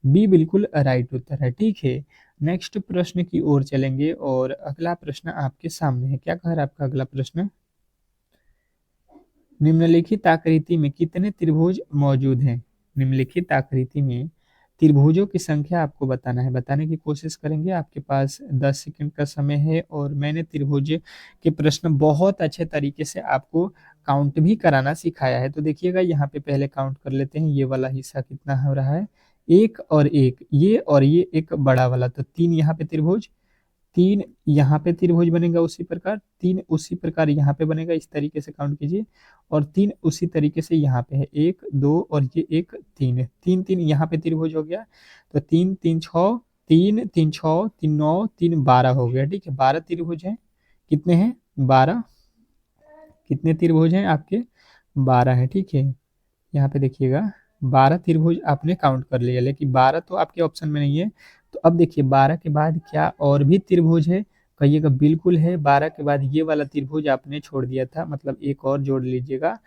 बी बिल्कुल राइट उत्तर है, ठीक है। नेक्स्ट प्रश्न की ओर चलेंगे और अगला प्रश्न आपके सामने है। क्या कह रहा है आपका अगला प्रश्न, निम्नलिखित आकृति में कितने त्रिभुज मौजूद हैं, निम्नलिखित आकृति में त्रिभुजों की संख्या आपको बताना है, बताने की कोशिश करेंगे। आपके पास 10 सेकंड का समय है और मैंने त्रिभुज के प्रश्न बहुत अच्छे तरीके से आपको काउंट भी कराना सिखाया है। तो देखिएगा यहाँ पे पहले काउंट कर लेते हैं, ये वाला हिस्सा कितना हो रहा है, एक और एक, ये और ये एक बड़ा वाला, तो 3 यहाँ पे त्रिभुज, 3 यहाँ पे त्रिभुज बनेगा उसी प्रकार, 3 उसी प्रकार यहाँ पे बनेगा, इस तरीके से काउंट कीजिए, और 3 उसी तरीके से यहाँ पे है, 1 2 और ये एक 3 है, 3 3 यहाँ पे त्रिभुज हो गया, तो 3 3 6, 3 3 6 3 9 3 12 हो गया। ठीक है, 12 त्रिभुज हैं, कितने हैं 12, कितने त्रिभुज हैं आपके 12 है। ठीक है, यहाँ पे देखिएगा 12 त्रिभुज आपने काउंट कर लिया, लेकिन 12 तो आपके ऑप्शन में नहीं है। तो अब देखिए 12 के बाद क्या और भी त्रिभुज है, कहिएगा बिल्कुल है। 12 के बाद ये वाला त्रिभुज आपने छोड़ दिया था, मतलब एक और जोड़ लीजिएगा।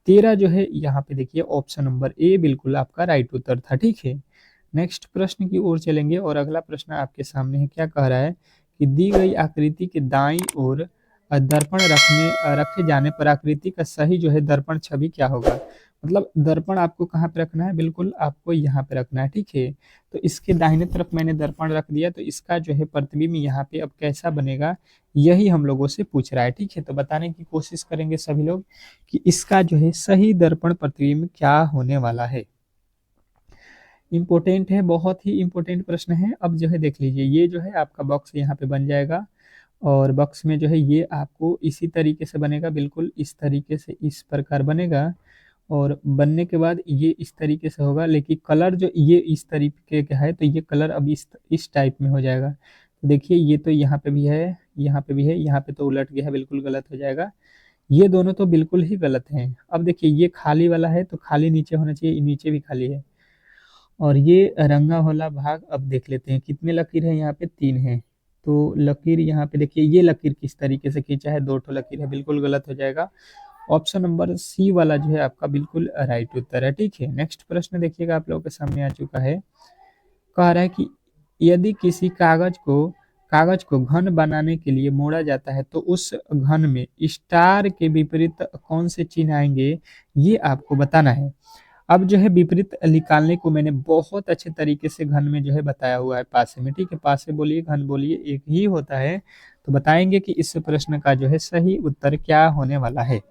13 जो है यहाँ पे देखिए ऑप्शन नंबर ए बिल्कुल आपका राइट उत्तर था। ठीक है, नेक्स्ट प्रश्न की ओर चलेंगे और अगला प्रश्न आपके सामने है। क्या कह रहा है कि दी गई आकृति के दाईं ओर दर्पण रखे जाने पर आकृति का सही जो है दर्पण छवि क्या होगा। मतलब दर्पण आपको कहाँ पे रखना है, बिल्कुल आपको यहाँ पे रखना है। ठीक है, तो इसके दाहिने तरफ मैंने दर्पण रख दिया, तो इसका जो है प्रतिबिंब यहाँ पे अब कैसा बनेगा, यही हम लोगों से पूछ रहा है। ठीक है, तो बताने की कोशिश करेंगे सभी लोग कि इसका जो है सही दर्पण प्रतिबिंब क्या होने वाला है। इम्पोर्टेंट है, बहुत ही इम्पोर्टेंट प्रश्न है। अब जो है देख लीजिए, ये जो है आपका बॉक्स यहाँ पे बन जाएगा, और बॉक्स में जो है ये आपको इसी तरीके से बनेगा, बिल्कुल इस तरीके से इस प्रकार बनेगा, और बनने के बाद ये इस तरीके से होगा, लेकिन कलर जो ये इस तरीके का है, तो ये कलर अब इस टाइप में हो जाएगा। तो देखिए ये तो यहाँ पे भी है, यहाँ पे भी है, यहाँ पे तो उलट गया है, बिल्कुल गलत हो जाएगा। ये दोनों तो बिल्कुल ही गलत हैं। अब देखिए ये खाली वाला है, तो खाली नीचे होना चाहिए, नीचे भी खाली है। और ये रंगा वाला भाग अब देख लेते हैं, कितने लकीर है यहाँ पे, 3 है। तो लकीर यहाँ पे देखिए, ये लकीर किस तरीके से खींचा है, 2 ठो लकीर है, बिल्कुल गलत हो जाएगा। ऑप्शन नंबर सी वाला जो है आपका बिल्कुल राइट उत्तर है। ठीक है, नेक्स्ट प्रश्न देखिएगा आप लोगों के सामने आ चुका है। कह रहा है कि यदि किसी कागज को घन बनाने के लिए मोड़ा जाता है, तो उस घन में स्टार के विपरीत कौन से चिन्ह आएंगे, ये आपको बताना है। अब जो है विपरीत निकालने को मैंने बहुत अच्छे तरीके से घन में जो है बताया हुआ है पासे में। ठीक है, पासे बोलिए, घन बोलिए, एक ही होता है। तो बताएंगे कि इस प्रश्न का जो है सही उत्तर क्या होने वाला है।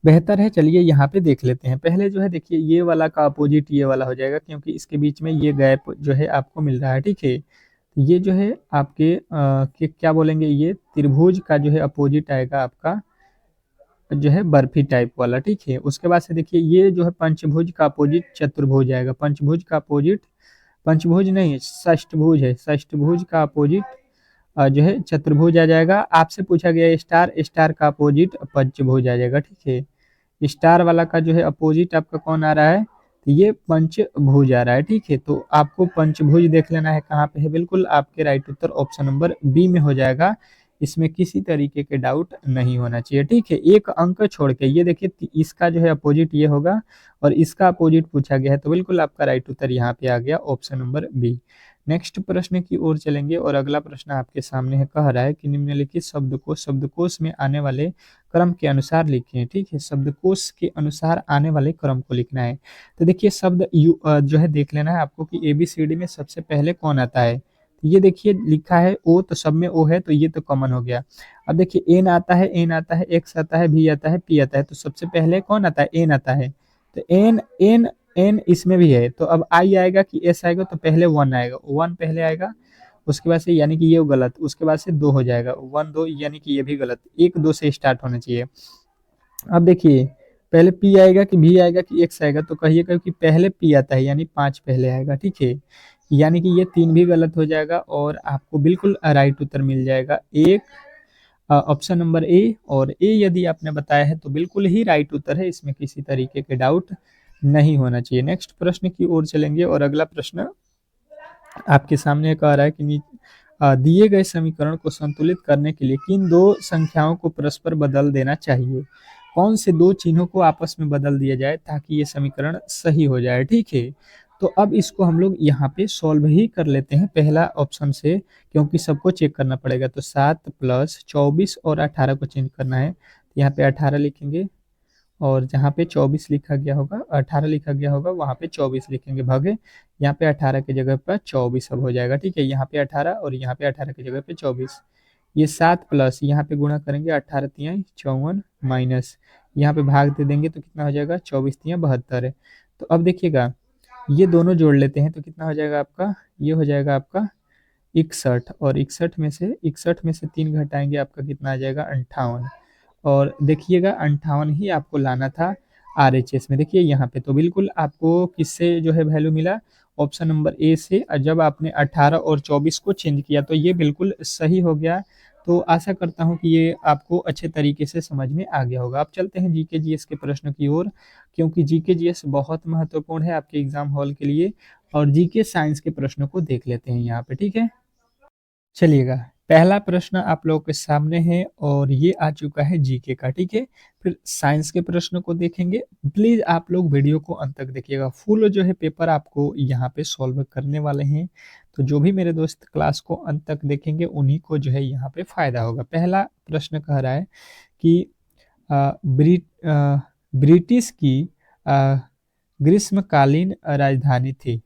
बेहतर है, चलिए यहाँ पे देख लेते हैं। पहले जो है देखिए, ये वाला का अपोजिट ये वाला हो जाएगा, क्योंकि इसके बीच में ये गैप जो है आपको मिल रहा है। ठीक है, तो ये जो है आपके क्या बोलेंगे, ये त्रिभुज का जो है अपोजिट आएगा आपका जो है बर्फी टाइप वाला। ठीक है, उसके बाद से देखिए ये जो है पंचभुज का अपोजिट चतुर्भुज आएगा, पंचभुज का अपोजिट, पंचभुज नहीं षष्ठभुज है, षष्ठभुज का अपोजिट जो है चतुर्भुज आ जाएगा। आपसे पूछा गया स्टार, स्टार का अपोजिट पंचभुज आ जाएगा। ठीक है, स्टार वाला का जो है अपोजिट आपका कौन आ रहा है, तो ये पंचभुज आ रहा है। ठीक है, तो आपको पंचभुज देख लेना है कहाँ पे है, बिल्कुल आपके राइट उत्तर ऑप्शन नंबर बी में हो जाएगा। इसमें किसी तरीके के डाउट नहीं होना चाहिए। ठीक है, एक अंक छोड़ के ये देखिए, इसका जो है अपोजिट ये होगा और इसका अपोजिट पूछा गया है, तो बिल्कुल आपका राइट उत्तर यहाँ पे आ गया ऑप्शन नंबर बी। नेक्स्ट प्रश्न की ओर चलेंगे और अगला प्रश्न आपके सामने है। कह रहा है कि निम्नलिखित शब्द को शब्दकोश में आने वाले क्रम के अनुसार लिखें। ठीक है, शब्दकोश के अनुसार आने वाले क्रम को लिखना है। तो देखिए शब्द जो है देख लेना है आपको कि ABCD में सबसे पहले कौन आता है। तो ये देखिए लिखा है ओ, तो सब में ओ है, तो ये तो कॉमन हो गया। अब देखिए एन आता है, एन आता है, एक्स आता है, भी आता है, पी आता है, तो सबसे पहले कौन आता है, एन आता है। तो एन एन एन इसमें भी है, तो अब आई आएगा कि एस आएगा, तो पहले 1 आएगा, 1 पहले आएगा, उसके बाद से यानी कि ये गलत, उसके बाद से 2 हो जाएगा, 1 2 यानी कि ये भी गलत, 1 2 से स्टार्ट होना चाहिए। अब देखिए पहले पी आएगा कि भी आएगा कि एक्स आएगा, तो कहिएगा कि पहले पी आता है, यानी 5 पहले आएगा। ठीक है, यानी कि ये 3 भी गलत हो जाएगा और आपको बिल्कुल राइट उत्तर मिल जाएगा एक, ऑप्शन नंबर ए। और ए यदि आपने बताया है तो बिल्कुल ही राइट उत्तर है, इसमें किसी तरीके के डाउट नहीं होना चाहिए। नेक्स्ट प्रश्न की ओर चलेंगे और अगला प्रश्न आपके सामने कह रहा है कि दिए गए समीकरण को संतुलित करने के लिए किन 2 संख्याओं को परस्पर बदल देना चाहिए। कौन से 2 चिन्हों को आपस में बदल दिया जाए ताकि ये समीकरण सही हो जाए। ठीक है, तो अब इसको हम लोग यहाँ पे सॉल्व ही कर लेते हैं पहला ऑप्शन से, क्योंकि सबको चेक करना पड़ेगा। तो 7 + 24 और 18 को चेंज करना है, तो यहाँ पे 18 लिखेंगे और जहाँ पे 24 लिखा गया होगा, 18 लिखा गया होगा, वहाँ पे 24 लिखेंगे भागे। यहाँ पे 18 की जगह पर 24 अब हो जाएगा, ठीक है। यहाँ पे 18 और यहाँ पे 18 की जगह पे 24। ये 7 प्लस यहाँ पे गुणा करेंगे, 18 तियाँ 54 माइनस यहाँ पे भाग दे देंगे तो कितना हो जाएगा, 24 तियाँ 72 है। तो अब देखिएगा ये दोनों जोड़ लेते हैं तो कितना हो जाएगा आपका, ये हो जाएगा आपका 61, और 61 में से 3 घटाएंगे आपका कितना आ जाएगा, 58। और देखिएगा 58 ही आपको लाना था आरएचएस में। देखिए यहाँ पे तो बिल्कुल आपको किससे जो है वैल्यू मिला, ऑप्शन नंबर ए से। और जब आपने 18 और 24 को चेंज किया तो ये बिल्कुल सही हो गया। तो आशा करता हूँ कि ये आपको अच्छे तरीके से समझ में आ गया होगा। अब चलते हैं जीके जीएस के प्रश्नों की ओर, क्योंकि जीके जीएस बहुत महत्वपूर्ण है आपके एग्जाम हॉल के लिए। और जीके साइंस के प्रश्नों को देख लेते हैं यहाँ पे, ठीक है। चलिएगा, पहला प्रश्न आप लोगों के सामने है और ये आ चुका है जीके का, ठीक है। फिर साइंस के प्रश्नों को देखेंगे। प्लीज आप लोग वीडियो को अंत तक देखिएगा, फुल जो है पेपर आपको यहाँ पे सॉल्व करने वाले हैं। तो जो भी मेरे दोस्त क्लास को अंत तक देखेंगे उन्हीं को जो है यहाँ पे फायदा होगा। पहला प्रश्न कह रहा है कि ब्रिटिश की ग्रीष्मकालीन राजधानी थी।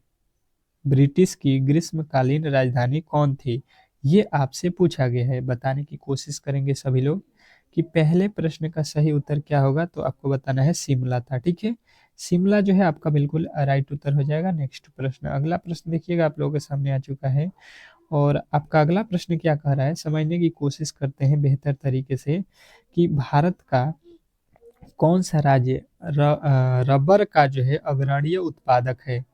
ब्रिटिश की ग्रीष्मकालीन राजधानी कौन थी, ये आपसे पूछा गया है। बताने की कोशिश करेंगे सभी लोग कि पहले प्रश्न का सही उत्तर क्या होगा। तो आपको बताना है शिमला था, ठीक है। शिमला जो है आपका बिल्कुल राइट उत्तर हो जाएगा। नेक्स्ट प्रश्न, अगला प्रश्न देखिएगा आप लोगों के सामने आ चुका है। और आपका अगला प्रश्न क्या कह रहा है, समझने की कोशिश करते हैं बेहतर तरीके से कि भारत का कौन सा राज्य रबर का जो है अग्रणी उत्पादक है।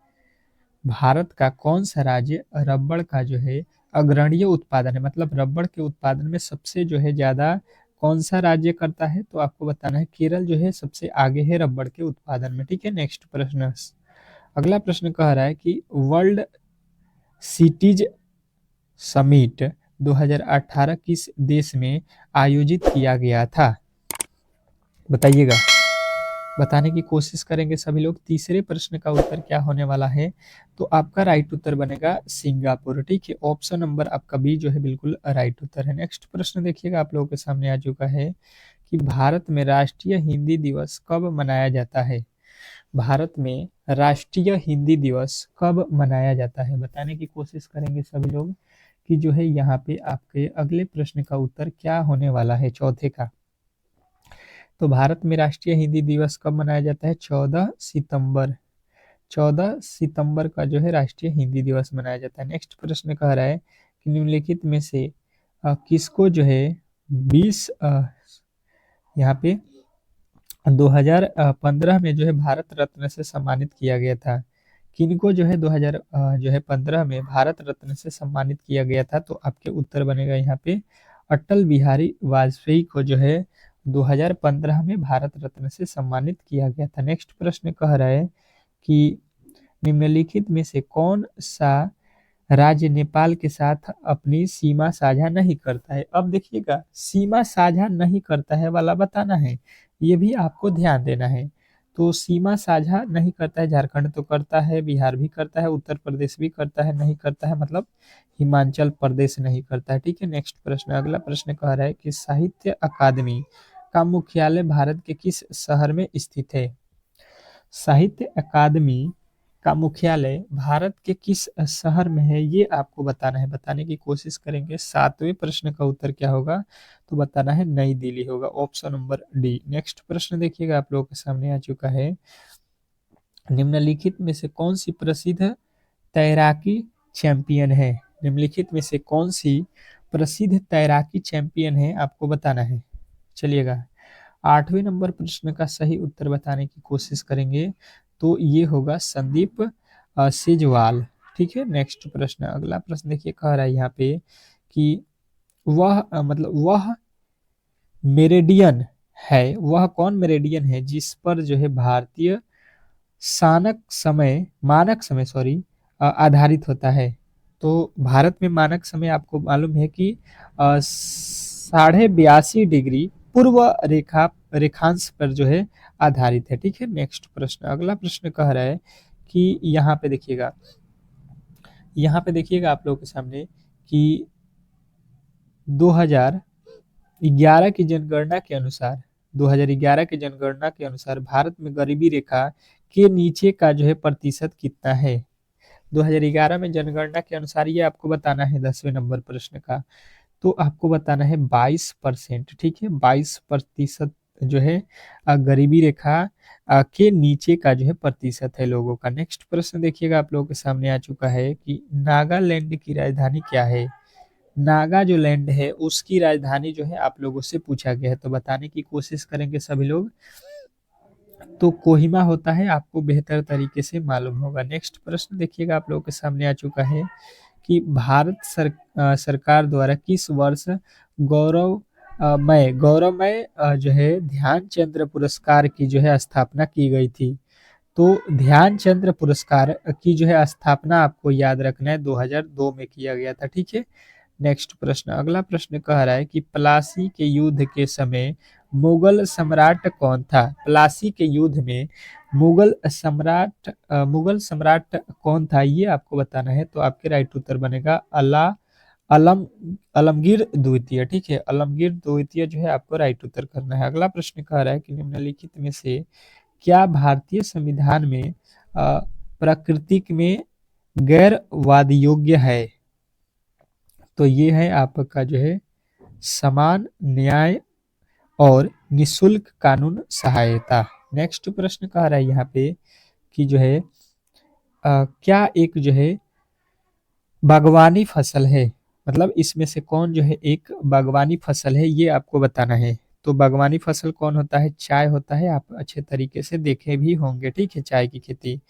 भारत का कौन सा राज्य रबड़ का जो है अग्रणी उत्पादन है, मतलब रबड़ के उत्पादन में सबसे जो है ज्यादा कौन सा राज्य करता है। तो आपको बताना है केरल जो है सबसे आगे है रबड़ के उत्पादन में, ठीक है। नेक्स्ट प्रश्न, अगला प्रश्न कह रहा है कि वर्ल्ड सिटीज समिट 2018 किस देश में आयोजित किया गया था, बताइएगा। बताने की कोशिश करेंगे सभी लोग। तीसरे प्रश्न का उत्तर क्या होने वाला है, तो आपका राइट उत्तर बनेगा सिंगापुर, ठीक है। ऑप्शन नंबर आपका बी जो है बिल्कुल राइट उत्तर है। नेक्स्ट प्रश्न देखिएगा आप लोगों के सामने आ चुका है कि भारत में राष्ट्रीय हिंदी दिवस कब मनाया जाता है। भारत में राष्ट्रीय हिंदी दिवस कब मनाया जाता है, बताने की कोशिश करेंगे सभी लोग कि जो है यहाँ पे आपके अगले प्रश्न का उत्तर क्या होने वाला है, चौथे का। तो भारत में राष्ट्रीय हिंदी दिवस कब मनाया जाता है, 14 सितंबर। 14 सितंबर का जो है राष्ट्रीय हिंदी दिवस मनाया जाता है। नेक्स्ट प्रश्न कह रहा है कि निम्नलिखित में से किसको जो है 20 यहाँ पे 2015 में जो है भारत रत्न से सम्मानित किया गया था। किनको जो है 2015 में भारत रत्न से सम्मानित किया गया था। तो आपके उत्तर बनेगा यहाँ पे अटल बिहारी वाजपेयी को जो है 2015 में भारत रत्न से सम्मानित किया गया था। नेक्स्ट प्रश्न कह रहा है कि निम्नलिखित में से कौन सा राज्य नेपाल के साथ अपनी सीमा साझा नहीं करता है। अब देखिएगा सीमा साझा नहीं करता है वाला बताना है, ये भी आपको ध्यान देना है। तो सीमा साझा नहीं करता है, झारखंड तो करता है, बिहार भी करता है, उत्तर प्रदेश भी करता है, नहीं करता है मतलब हिमाचल प्रदेश नहीं करता है, ठीक है। नेक्स्ट प्रश्न, अगला प्रश्न कह रहा है कि साहित्य अकादमी का मुख्यालय भारत के किस शहर में स्थित है। साहित्य अकादमी का मुख्यालय भारत के किस शहर में है, ये आपको बताना है। बताने की कोशिश करेंगे। सातवें प्रश्न का उत्तर क्या होगा, तो बताना है नई दिल्ली होगा, ऑप्शन नंबर डी। नेक्स्ट प्रश्न देखिएगा आप लोगों के सामने आ चुका है, निम्नलिखित में से कौन सी प्रसिद्ध तैराकी चैंपियन है। निम्नलिखित में से कौन सी प्रसिद्ध तैराकी चैंपियन है, आपको बताना है। चलिएगा, 8वें नंबर प्रश्न का सही उत्तर बताने की कोशिश करेंगे। तो ये होगा संदीप सेजवाल, ठीक है। नेक्स्ट प्रश्न, अगला प्रश्न देखिए कह रहा है यहाँ पे कि वह मतलब वह मेरेडियन है, वह कौन मेरेडियन है जिस पर जो है भारतीय मानक समय आधारित होता है। तो भारत में मानक समय आपको मालूम है कि 82.5 डिग्री पूर्व रेखांश पर जो है आधारित है, ठीक है। नेक्स्ट प्रश्न, अगला प्रश्न कह रहा है कि यहाँ पे देखिएगा आप लोगों के सामने कि 2011 की जनगणना के अनुसार 2011 की जनगणना के अनुसार भारत में गरीबी रेखा के नीचे का जो है प्रतिशत कितना है। 2011 में जनगणना के अनुसार ये आपको बताना है 10वें नंबर प्रश्न का, तो आपको बताना है 22%। ठीक है, 22% जो है गरीबी रेखा के नीचे का जो है प्रतिशत है लोगों का। नेक्स्ट प्रश्न देखिएगा आप लोगों के सामने आ चुका है कि नागालैंड की राजधानी क्या है। नागा जो लैंड है उसकी राजधानी जो है आप लोगों से पूछा गया है, तो बताने की कोशिश करेंगे सभी लोग। तो कोहिमा होता है, आपको बेहतर तरीके से मालूम होगा। नेक्स्ट प्रश्न देखिएगा आप लोगों के सामने आ चुका है कि सरकार द्वारा किस वर्ष गौरवमय जो है ध्यानचंद्र पुरस्कार की जो है स्थापना की गई थी। तो ध्यानचंद्र पुरस्कार की जो है स्थापना आपको याद रखना है 2002 में किया गया था। ठीक है, नेक्स्ट प्रश्न, अगला प्रश्न कह रहा है कि प्लासी के युद्ध के समय मुगल सम्राट कौन था। प्लासी के युद्ध में मुगल सम्राट कौन था, ये आपको बताना है। तो आपके राइट उत्तर बनेगा अलम आलमगीर द्वितीय। ठीक है, आलमगीर द्वितीय जो है आपको राइट उत्तर करना है। अगला प्रश्न कह रहा है कि निम्नलिखित में से क्या भारतीय संविधान में प्राकृतिक में गैर वादयोग्य है। तो ये है आपका जो है समान न्याय और निशुल्क कानून सहायता। नेक्स्ट प्रश्न कह रहा है यहाँ पे कि जो है क्या एक जो है बागवानी फसल है, मतलब इसमें से कौन जो है एक बागवानी फसल है, ये आपको बताना है। तो बागवानी फसल कौन होता है, चाय होता है, आप अच्छे तरीके से देखे भी होंगे। ठीक है, चाय की खेती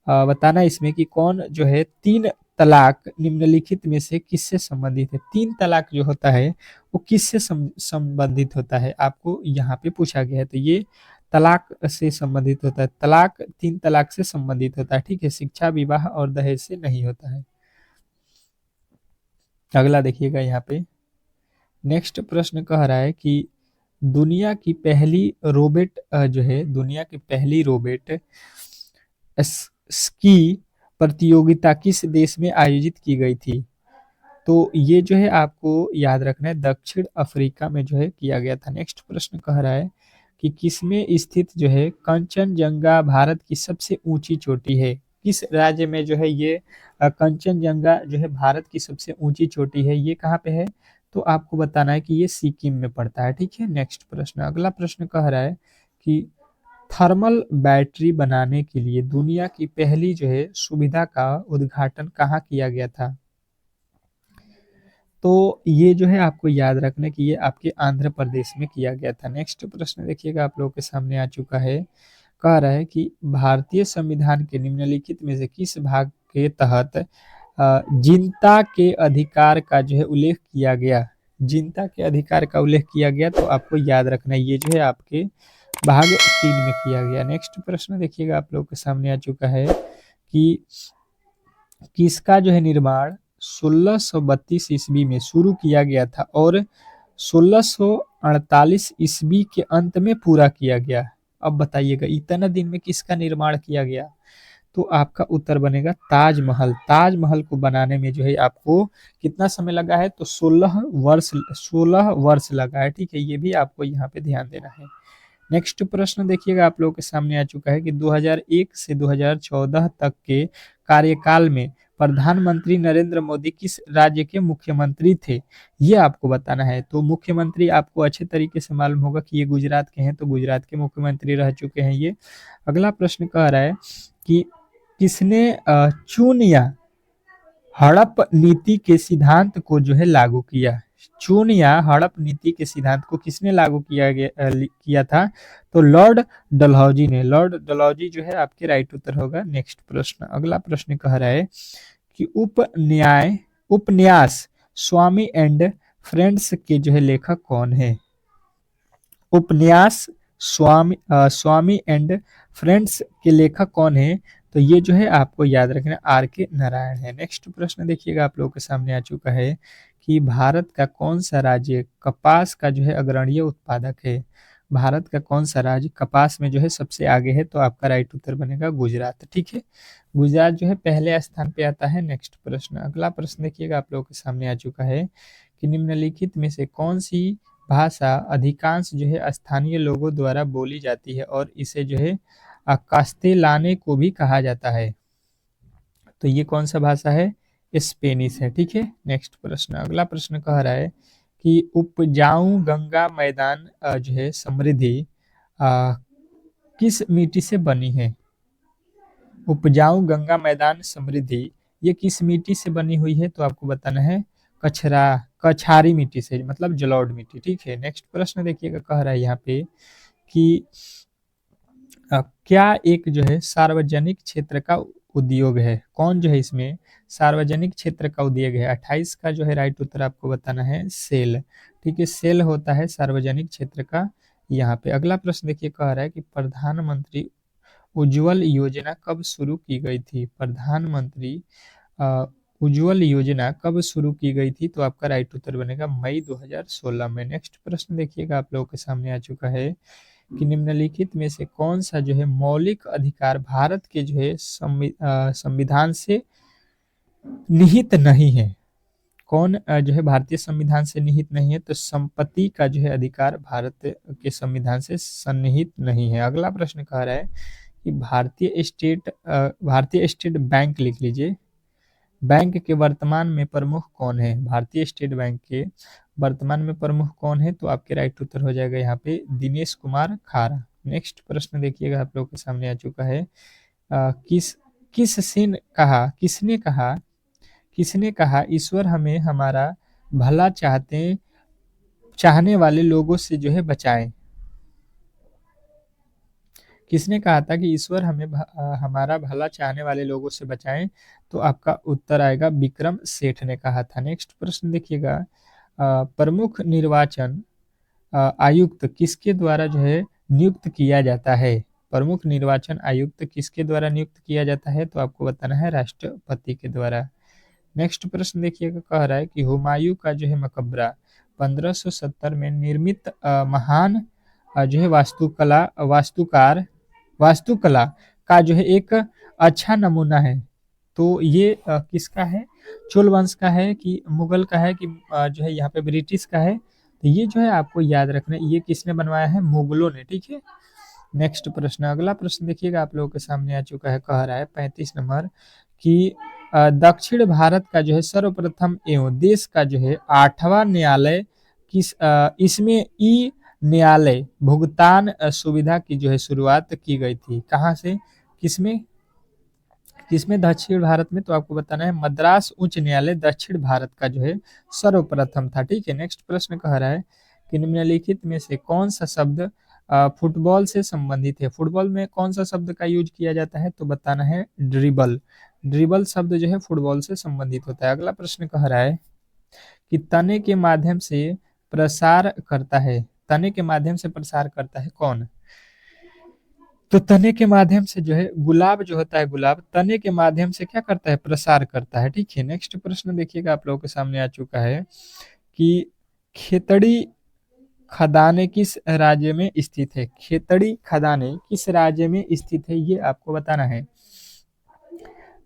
बताना इसमें कि कौन जो है 3 तलाक निम्नलिखित में से किससे संबंधित है। 3 तलाक जो होता है वो किससे संबंधित होता है, आपको यहाँ पे पूछा गया है। तो ये तलाक से संबंधित होता है, तलाक 3 तलाक से संबंधित होता है। ठीक है, शिक्षा, विवाह और दहेज से नहीं होता है। अगला देखिएगा यहाँ पे नेक्स्ट प्रश्न कह रहा है कि दुनिया की पहली रोबोट जो है दुनिया की पहली रोबोट स्की प्रतियोगिता किस देश में आयोजित की गई थी। तो ये जो है आपको याद रखना है दक्षिण अफ्रीका में जो है किया गया था। नेक्स्ट प्रश्न कह रहा है कि किसमें स्थित जो है कंचनजंगा भारत की सबसे ऊंची चोटी है। किस राज्य में जो है ये कंचनजंगा जो है भारत की सबसे ऊंची चोटी है, ये कहाँ पे है। तो आपको बताना है कि ये सिक्किम में पड़ता है। ठीक है, नेक्स्ट प्रश्न, अगला प्रश्न कह रहा है कि थर्मल बैटरी बनाने के लिए दुनिया की पहली जो है सुविधा का उद्घाटन कहाँ किया गया था। तो ये जो है आपको याद रखना कि ये आपके आंध्र प्रदेश में किया गया था। नेक्स्ट प्रश्न देखिएगा आप लोगों के सामने आ चुका है, कह रहा है कि भारतीय संविधान के निम्नलिखित में से किस भाग के तहत जिनता के अधिकार का जो है उल्लेख किया गया। जिनता के अधिकार का उल्लेख किया गया, तो आपको याद रखना ये जो है आपके भाग 3 में किया गया। नेक्स्ट प्रश्न देखिएगा आप लोगों के सामने आ चुका है कि किसका जो है निर्माण 1632 ईस्वी में शुरू किया गया था और 1648 ईस्वी के अंत में पूरा किया गया। अब बताइएगा इतना दिन में किसका निर्माण किया गया। तो आपका उत्तर बनेगा ताजमहल। ताजमहल को बनाने में जो है आपको कितना समय लगा है, तो 16 वर्ष लगा है। ठीक है, ये भी आपको यहाँ पे ध्यान देना है। नेक्स्ट प्रश्न देखिएगा आप लोगों के सामने आ चुका है कि 2001 से 2014 तक के कार्यकाल में प्रधानमंत्री नरेंद्र मोदी किस राज्य के मुख्यमंत्री थे, ये आपको बताना है। तो मुख्यमंत्री आपको अच्छे तरीके से मालूम होगा कि ये गुजरात के हैं, तो गुजरात के मुख्यमंत्री रह चुके हैं ये। अगला प्रश्न कह रहा है कि किसने चून या हड़प नीति के सिद्धांत को जो है लागू किया। चून या हड़प नीति के सिद्धांत को किसने लागू किया था। तो लॉर्ड डलहौजी ने। लॉर्ड डलहौजी जो है आपके राइट उत्तर होगा। नेक्स्ट प्रश्न, अगला प्रश्न कह रहा है कि उपन्यास स्वामी एंड फ्रेंड्स के जो है लेखक कौन है। उपन्यास स्वामी एंड फ्रेंड्स के लेखक कौन है, तो ये जो है आपको याद रखना R.K. नारायण है। नेक्स्ट प्रश्न देखिएगा आप लोगों के सामने आ चुका है कि भारत का कौन सा राज्य कपास का जो है अग्रणीय उत्पादक है। भारत का कौन सा राज्य कपास में जो है सबसे आगे है, तो आपका राइट उत्तर बनेगा गुजरात। ठीक है, गुजरात जो है पहले स्थान पे आता है। नेक्स्ट प्रश्न, अगला प्रश्न देखिएगा आप लोगों के सामने आ चुका है कि निम्नलिखित में से कौन सी भाषा अधिकांश जो है स्थानीय लोगों द्वारा बोली जाती है और इसे जो है कास्तेलाने को भी कहा जाता है। तो ये कौन सा भाषा है? स्पेनिश है। ठीक है, नेक्स्ट प्रश्न, अगला प्रश्न कह रहा है कि उपजाऊ गंगा मैदान जो है समृद्धि अ, किस मिट्टी से बनी है? उपजाऊ गंगा मैदान समृद्धि ये किस मिट्टी से बनी हुई है? तो आपको बताना है कचरा कछारी मिट्टी से, मतलब जलोढ़ मिट्टी। ठीक है, नेक्स्ट प्रश्न देखिएगा, कह रहा है यहाँ पे कि क्या एक जो है सार्वजनिक क्षेत्र का उद्योग है? कौन जो है इसमें सार्वजनिक क्षेत्र का उद्योग है? 28 का जो है राइट उत्तर आपको बताना है सेल। ठीक है, सेल होता है सार्वजनिक क्षेत्र का। यहाँ पे अगला प्रश्न देखिए, कह रहा है कि प्रधानमंत्री उज्ज्वल योजना कब शुरू की गई थी? प्रधानमंत्री अ, उज्ज्वल योजना कब शुरू की गई थी? तो आपका राइट उत्तर बनेगा मई 2016 में। नेक्स्ट प्रश्न देखिएगा, आप लोगों के सामने आ चुका है कि निम्नलिखित में से कौन सा जो है मौलिक अधिकार भारत के जो है संविधान से निहित नहीं है? कौन जो है भारतीय संविधान से निहित नहीं है? तो संपत्ति का जो है अधिकार भारत के संविधान से सन्निहित नहीं है। अगला प्रश्न कह रहा है कि भारतीय स्टेट बैंक लिख लीजिए, बैंक के वर्तमान में प्रमुख कौन है? भारतीय स्टेट बैंक के वर्तमान में प्रमुख कौन है? तो आपके राइट उत्तर हो जाएगा यहाँ पे दिनेश कुमार खारा। नेक्स्ट प्रश्न देखिएगा, आप लोग के सामने आ चुका है किस किसने कहा ईश्वर हमें हमारा भला चाहने वाले लोगों से जो है बचाए? किसने कहा था कि ईश्वर हमें हमारा भला चाहने वाले लोगों से बचाएं? तो आपका उत्तर आएगा विक्रम सेठ ने कहा था। नेक्स्ट प्रश्न देखिएगा, प्रमुख निर्वाचन आयुक्त किसके द्वारा जो है नियुक्त किया जाता है? प्रमुख निर्वाचन आयुक्त किसके द्वारा नियुक्त किया जाता है? तो आपको बताना है राष्ट्रपति के द्वारा। नेक्स्ट प्रश्न देखिएगा, कह रहा है कि हुमायूं का जो है मकबरा 1570 में निर्मित महान जो है वास्तुकला का जो है एक अच्छा नमूना है। तो ये किसका है? चोल वंश का है कि मुगल का है कि जो है यहाँ पे ब्रिटिश का है? तो ये जो है आपको याद रखना है, ये किसने बनवाया है? मुगलों ने। ठीक है, नेक्स्ट प्रश्न, अगला प्रश्न देखिएगा, आप लोगों के सामने आ चुका है, कह रहा है 35 नंबर कि दक्षिण भारत का जो है सर्वप्रथम एवं देश का जो है 8वां न्यायालय इसमें ई न्यायालय भुगतान सुविधा की जो है शुरुआत की गई थी? कहाँ से, किसमें किसमें? दक्षिण भारत में। तो आपको बताना है मद्रास उच्च न्यायालय दक्षिण भारत का जो है सर्वप्रथम था। ठीक है, नेक्स्ट प्रश्न कह रहा है कि निम्नलिखित में से कौन सा शब्द फुटबॉल से संबंधित है? फुटबॉल में कौन सा शब्द का यूज किया जाता है? तो बताना है ड्रिबल। ड्रिबल शब्द जो है फुटबॉल से संबंधित होता है। अगला प्रश्न कह रहा है कि तने के माध्यम से प्रसार करता है, तने के माध्यम से प्रसार करता है कौन? तो तने के माध्यम से जो है गुलाब जो होता है, गुलाब तने के माध्यम से क्या करता है? प्रसार करता है। ठीक है, नेक्स्ट प्रश्न देखिएगा, आप लोगों के सामने आ चुका है कि खेतड़ी खदानें किस राज्य में स्थित है? खेतड़ी खदानें किस राज्य में स्थित है, ये आपको बताना है।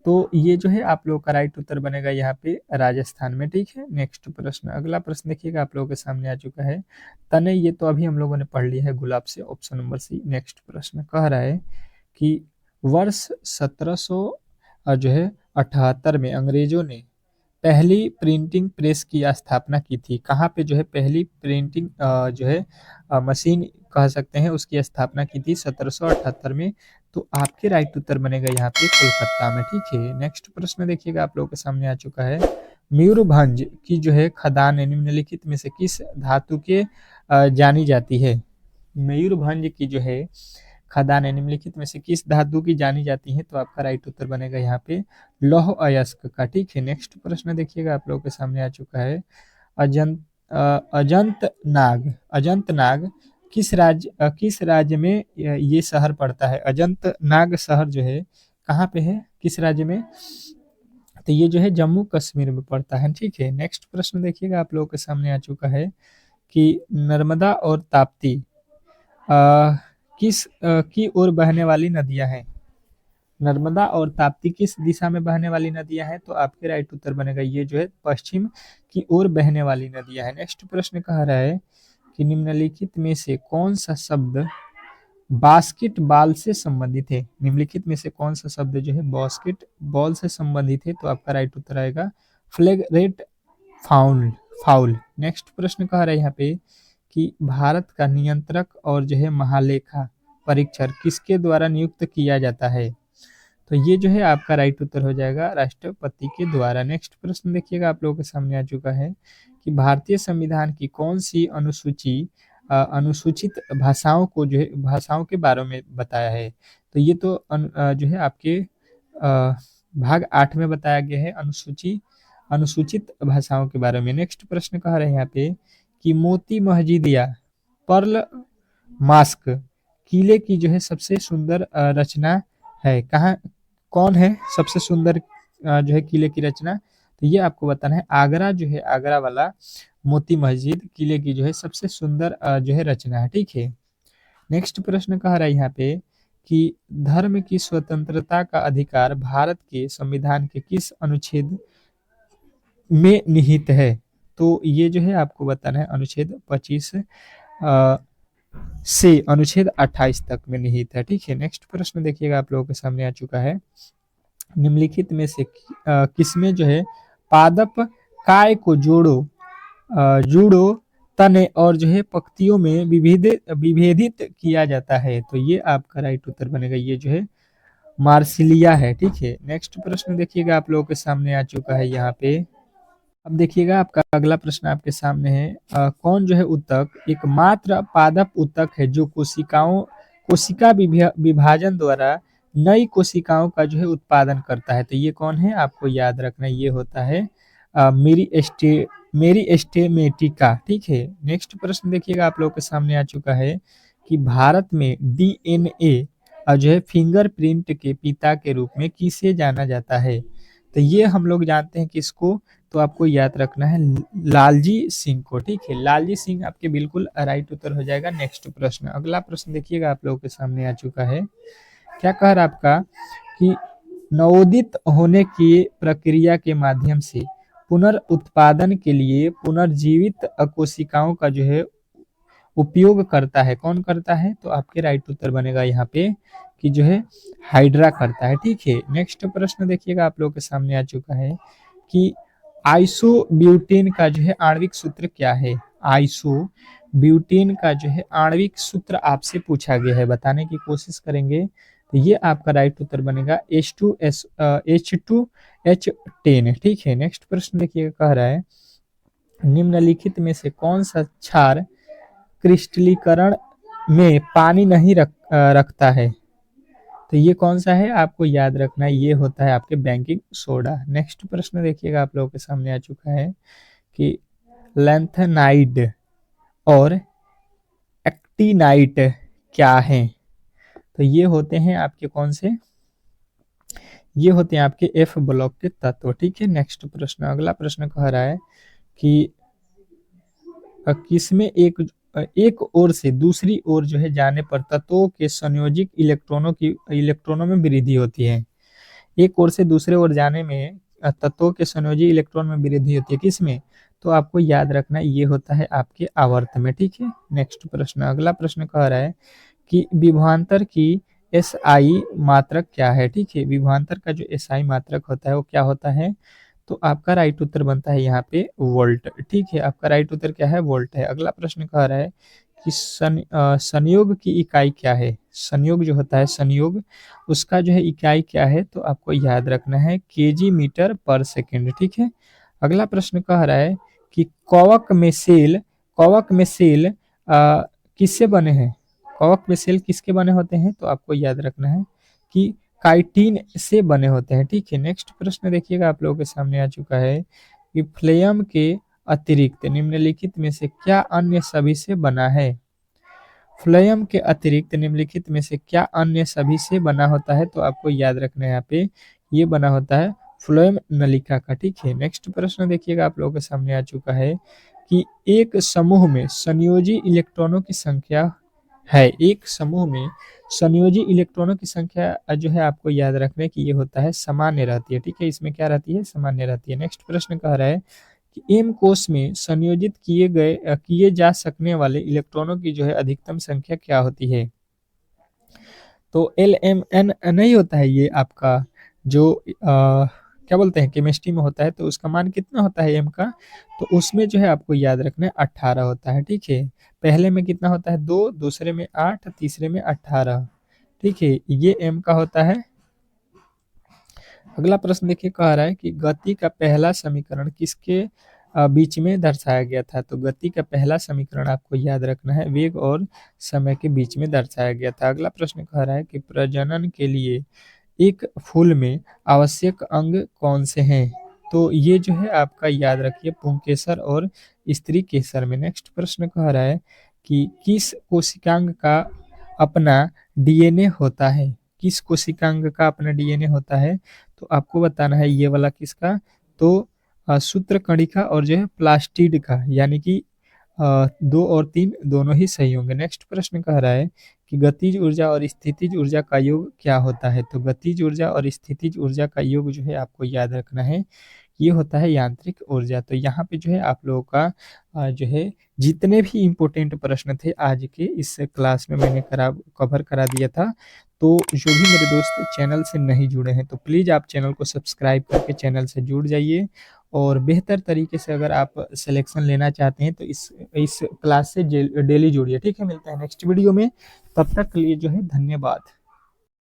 तो ये जो है आप लोगों का राइट उत्तर बनेगा यहाँ पे राजस्थान में। ठीक है, नेक्स्ट प्रश्न, अगला प्रश्न देखिएगा, आप लोगों के सामने आ चुका है तने, ये तो अभी हम लोगों ने पढ़ लिया है गुलाब से, ऑप्शन नंबर सी। नेक्स्ट प्रश्न कह रहा है कि वर्ष 1700 जो है 78 में अंग्रेजों ने पहली प्रिंटिंग प्रेस की स्थापना की थी। कहाँ पे जो है पहली प्रिंटिंग जो है मशीन कह सकते हैं उसकी स्थापना की थी? 1778 में। तो आपके राइट उत्तर बनेगा यहाँ पे कोलकाता में। ठीक है, नेक्स्ट प्रश्न देखिएगा, आप लोगों के सामने आ चुका है मयूरभंज की जो है खदान निम्नलिखित में से किस धातु के जानी जाती है? मयूरभंज की जो है खदानें निम्नलिखित में से किस धातु की जानी जाती हैं? तो आपका राइट उत्तर बनेगा यहाँ पे लौह अयस्क का। ठीक है, नेक्स्ट प्रश्न देखिएगा, आप लोगों के सामने आ चुका है अजंत नाग किस राज्य में ये शहर पड़ता है? अजंत नाग शहर जो है कहाँ पे है, किस राज्य में? तो ये जो है जम्मू कश्मीर में पड़ता है। ठीक है, नेक्स्ट प्रश्न देखिएगा, आप लोगों के सामने आ चुका है कि नर्मदा और ताप्ती किस की ओर बहने वाली नदियां हैं? नर्मदा और ताप्ती किस दिशा में बहने वाली नदियां हैं? तो आपके राइट उत्तर बनेगा ये जो है पश्चिम की ओर बहने वाली नदियां हैं। नेक्स्ट प्रश्न कह रहा है कि निम्नलिखित में से कौन सा शब्द बास्केटबॉल से संबंधित है। निम्नलिखित में से कौन सा शब्द जो है बास्केटबॉल से संबंधित है, तो आपका राइट उत्तर आएगा फ्लैग्रेंट फाउल फाउल। नेक्स्ट प्रश्न कह रहा है यहाँ पे कि भारत का नियंत्रक और जो है महालेखा परीक्षक किसके द्वारा नियुक्त किया जाता है, तो ये जो है आपका राइट उत्तर हो जाएगा राष्ट्रपति के द्वारा। नेक्स्ट प्रश्न देखिएगा आप लोगों के सामने आ चुका है कि भारतीय संविधान की कौन सी अनुसूचित भाषाओं को जो है भाषाओं के बारे में बताया है, तो ये तो जो है आपके भाग 8 में बताया गया है अनुसूचित भाषाओं के बारे में। नेक्स्ट प्रश्न कह रहे हैं यहाँ पे कि मोती मस्जिद या पर्ल मास्क किले की जो है सबसे सुंदर रचना है, कौन है सबसे सुंदर जो है किले की रचना, तो ये आपको बताना है। आगरा जो है आगरा वाला मोती मस्जिद किले की जो है सबसे सुंदर जो है रचना है, ठीक है। नेक्स्ट प्रश्न कह रहा है यहाँ पे कि धर्म की स्वतंत्रता का अधिकार भारत के संविधान के किस अनुच्छेद में निहित है, तो ये जो है आपको बताना है अनुच्छेद 25 से अनुच्छेद 28 तक में निहित है, ठीक है। नेक्स्ट प्रश्न देखिएगा आप लोगों के सामने आ चुका है, निम्नलिखित में से किसमें जो है पादप काय को जूड़ो तने और जो है पंक्तियों में विभेदित किया जाता है, तो ये आपका राइट उत्तर बनेगा, ये जो है मार्सिलिया है, ठीक है। नेक्स्ट प्रश्न देखिएगा आप लोगों के सामने आ चुका है यहाँ पे। अब देखिएगा आपका अगला प्रश्न आपके सामने है, कौन जो है ऊतक एकमात्र पादप ऊतक है जो कोशिका विभाजन द्वारा नई कोशिकाओं का जो है उत्पादन करता है, तो ये कौन है आपको याद रखना, ये होता है मेरी एस्टेमेटिका, ठीक है। नेक्स्ट प्रश्न देखिएगा आप लोगों के सामने आ चुका है कि भारत में डीएनए जो है फिंगरप्रिंट के पिता के रूप में किसे जाना जाता है, तो ये हम लोग जानते हैं किसको, तो आपको याद रखना है लालजी सिंह को, ठीक है। लालजी सिंह आपके बिल्कुल राइट उत्तर हो जाएगा। नेक्स्ट प्रश्न अगला प्रश्न देखिएगा आप लोगों के सामने आ चुका है, क्या कह रहा है आपका कि नवोदित होने की प्रक्रिया के माध्यम से पुनर्उत्पादन के लिए पुनर्जीवित कोशिकाओं का जो है उपयोग करता है, कौन करता है, तो आपके राइट उत्तर बनेगा यहाँ पे कि जो है हाइड्रा करता है, ठीक है। नेक्स्ट प्रश्न देखिएगा आप लोगों के सामने आ चुका है कि आइसोब्यूटेन का जो है आणविक सूत्र क्या है, आइसोब्यूटेन का जो है आणविक सूत्र आपसे पूछा गया है, बताने की कोशिश करेंगे, तो ये आपका राइट उत्तर बनेगा H2H10, ठीक है। नेक्स्ट प्रश्न देखिएगा कह रहा है निम्नलिखित में से कौन सा क्षार क्रिस्टलीकरण में पानी नहीं रखता है, तो ये कौन सा है आपको याद रखना है, ये होता है आपके बेकिंग सोडा। नेक्स्ट प्रश्न देखिएगा आप लोगों के सामने आ चुका है कि लैंथेनाइड और एक्टिनाइट क्या है, तो ये होते हैं आपके कौन से, ये होते हैं आपके एफ ब्लॉक के तत्व, ठीक है। नेक्स्ट प्रश्न अगला प्रश्न कह रहा है कि किसमें एक ओर से दूसरी ओर जो है जाने पर तत्वों के संयोजित इलेक्ट्रॉनों में वृद्धि होती है, एक ओर से दूसरे ओर जाने में तत्वों के संयोजी इलेक्ट्रॉन में वृद्धि होती है, किसमें, तो आपको याद रखना ये होता है आपके आवर्त में, ठीक है। नेक्स्ट प्रश्न अगला प्रश्न कह रहा है कि विभवांतर की एसआई मात्रक क्या है, ठीक है। विभवांतर का जो एसआई मात्रक होता है वो क्या होता है, तो आपका राइट उत्तर बनता है यहाँ पे वोल्ट, ठीक है। आपका राइट उत्तर क्या है, वोल्ट है। अगला प्रश्न कह रहा है कि संयोग की इकाई क्या है, संयोग जो होता है संयोग उसका जो है इकाई क्या है, तो आपको याद रखना है केजी मीटर पर सेकेंड, ठीक है। अगला प्रश्न कह रहा है कि कवक में सेल किससे बने हैं, कवक में सेल किसके बने होते हैं, तो आपको याद रखना है कि काइटिन से बने होते हैं, ठीक है। नेक्स्ट प्रश्न देखिएगा आप लोगों के सामने आ चुका है कि फ्लेयम के अतिरिक्त निम्नलिखित में से क्या अन्य सभी से बना है, फ्लेयम के अतिरिक्त निम्नलिखित में से क्या अन्य सभी से बना होता है, तो आपको याद रखना है यहाँ पे ये बना होता है फ्लोएम नलिका का, ठीक है। नेक्स्ट प्रश्न देखिएगा आप लोगों के सामने आ चुका है कि एक समूह में संयोजी इलेक्ट्रॉनों की संख्या है, एक समूह में संयोजी इलेक्ट्रॉनों की संख्या जो है आपको याद रखना है कि ये होता है सामान्य रहती है, ठीक है। इसमें क्या रहती है, सामान्य रहती है। नेक्स्ट प्रश्न कह रहा है कि एम कोश में संयोजित किए जा सकने वाले इलेक्ट्रॉनों की जो है अधिकतम संख्या क्या होती है। तो एल एम एन नहीं होता है ये आपका जो क्या बोलते हैं केमिस्ट्री में होता है, तो उसका मान कितना होता है एम का, तो उसमें जो है आपको याद रखना है 18 होता है, ठीक है। पहले में कितना होता है 2, दूसरे में 8, तीसरे में 18, ठीक है, ये एम का होता है। अगला प्रश्न देखिए कह रहा है कि गति का पहला समीकरण किसके बीच में दर्शाया गया था। तो गति का पहला समीकरण आपको याद रखना है वेग और समय के बीच में दर्शाया गया था। अगला प्रश्न कह रहा है कि प्रजनन के लिए एक फूल में आवश्यक अंग कौन से हैं। तो ये जो है आपका याद रखिए पुंकेसर और स्त्री केसर में। नेक्स्ट प्रश्न कह रहा है कि किस कोशिकांग का अपना डीएनए होता है। किस कोशिकांग का अपना डीएनए होता है, तो आपको बताना है ये वाला किसका, तो सूत्रकणिका और जो है प्लास्टिड का, यानी कि 2 और 3 दोनों ही सही होंगे। नेक्स्ट प्रश्न कह रहा है कि गतिज ऊर्जा और स्थितिज ऊर्जा का योग क्या होता है। तो गतिज ऊर्जा और स्थितिज ऊर्जा का योग जो है आपको याद रखना है, ये होता है यांत्रिक ऊर्जा। तो यहाँ पे जो है आप लोगों का जो है जितने भी इम्पोर्टेंट प्रश्न थे आज के इस क्लास में मैंने कवर करा दिया था। तो जो भी मेरे दोस्त चैनल से नहीं जुड़े हैं तो प्लीज़ आप चैनल को सब्सक्राइब करके चैनल से जुड़ जाइए, और बेहतर तरीके से अगर आप सिलेक्शन लेना चाहते हैं तो इस क्लास से डेली जुड़िए, ठीक है। मिलते हैं नेक्स्ट वीडियो में, तब तक के लिए जो है धन्यवाद।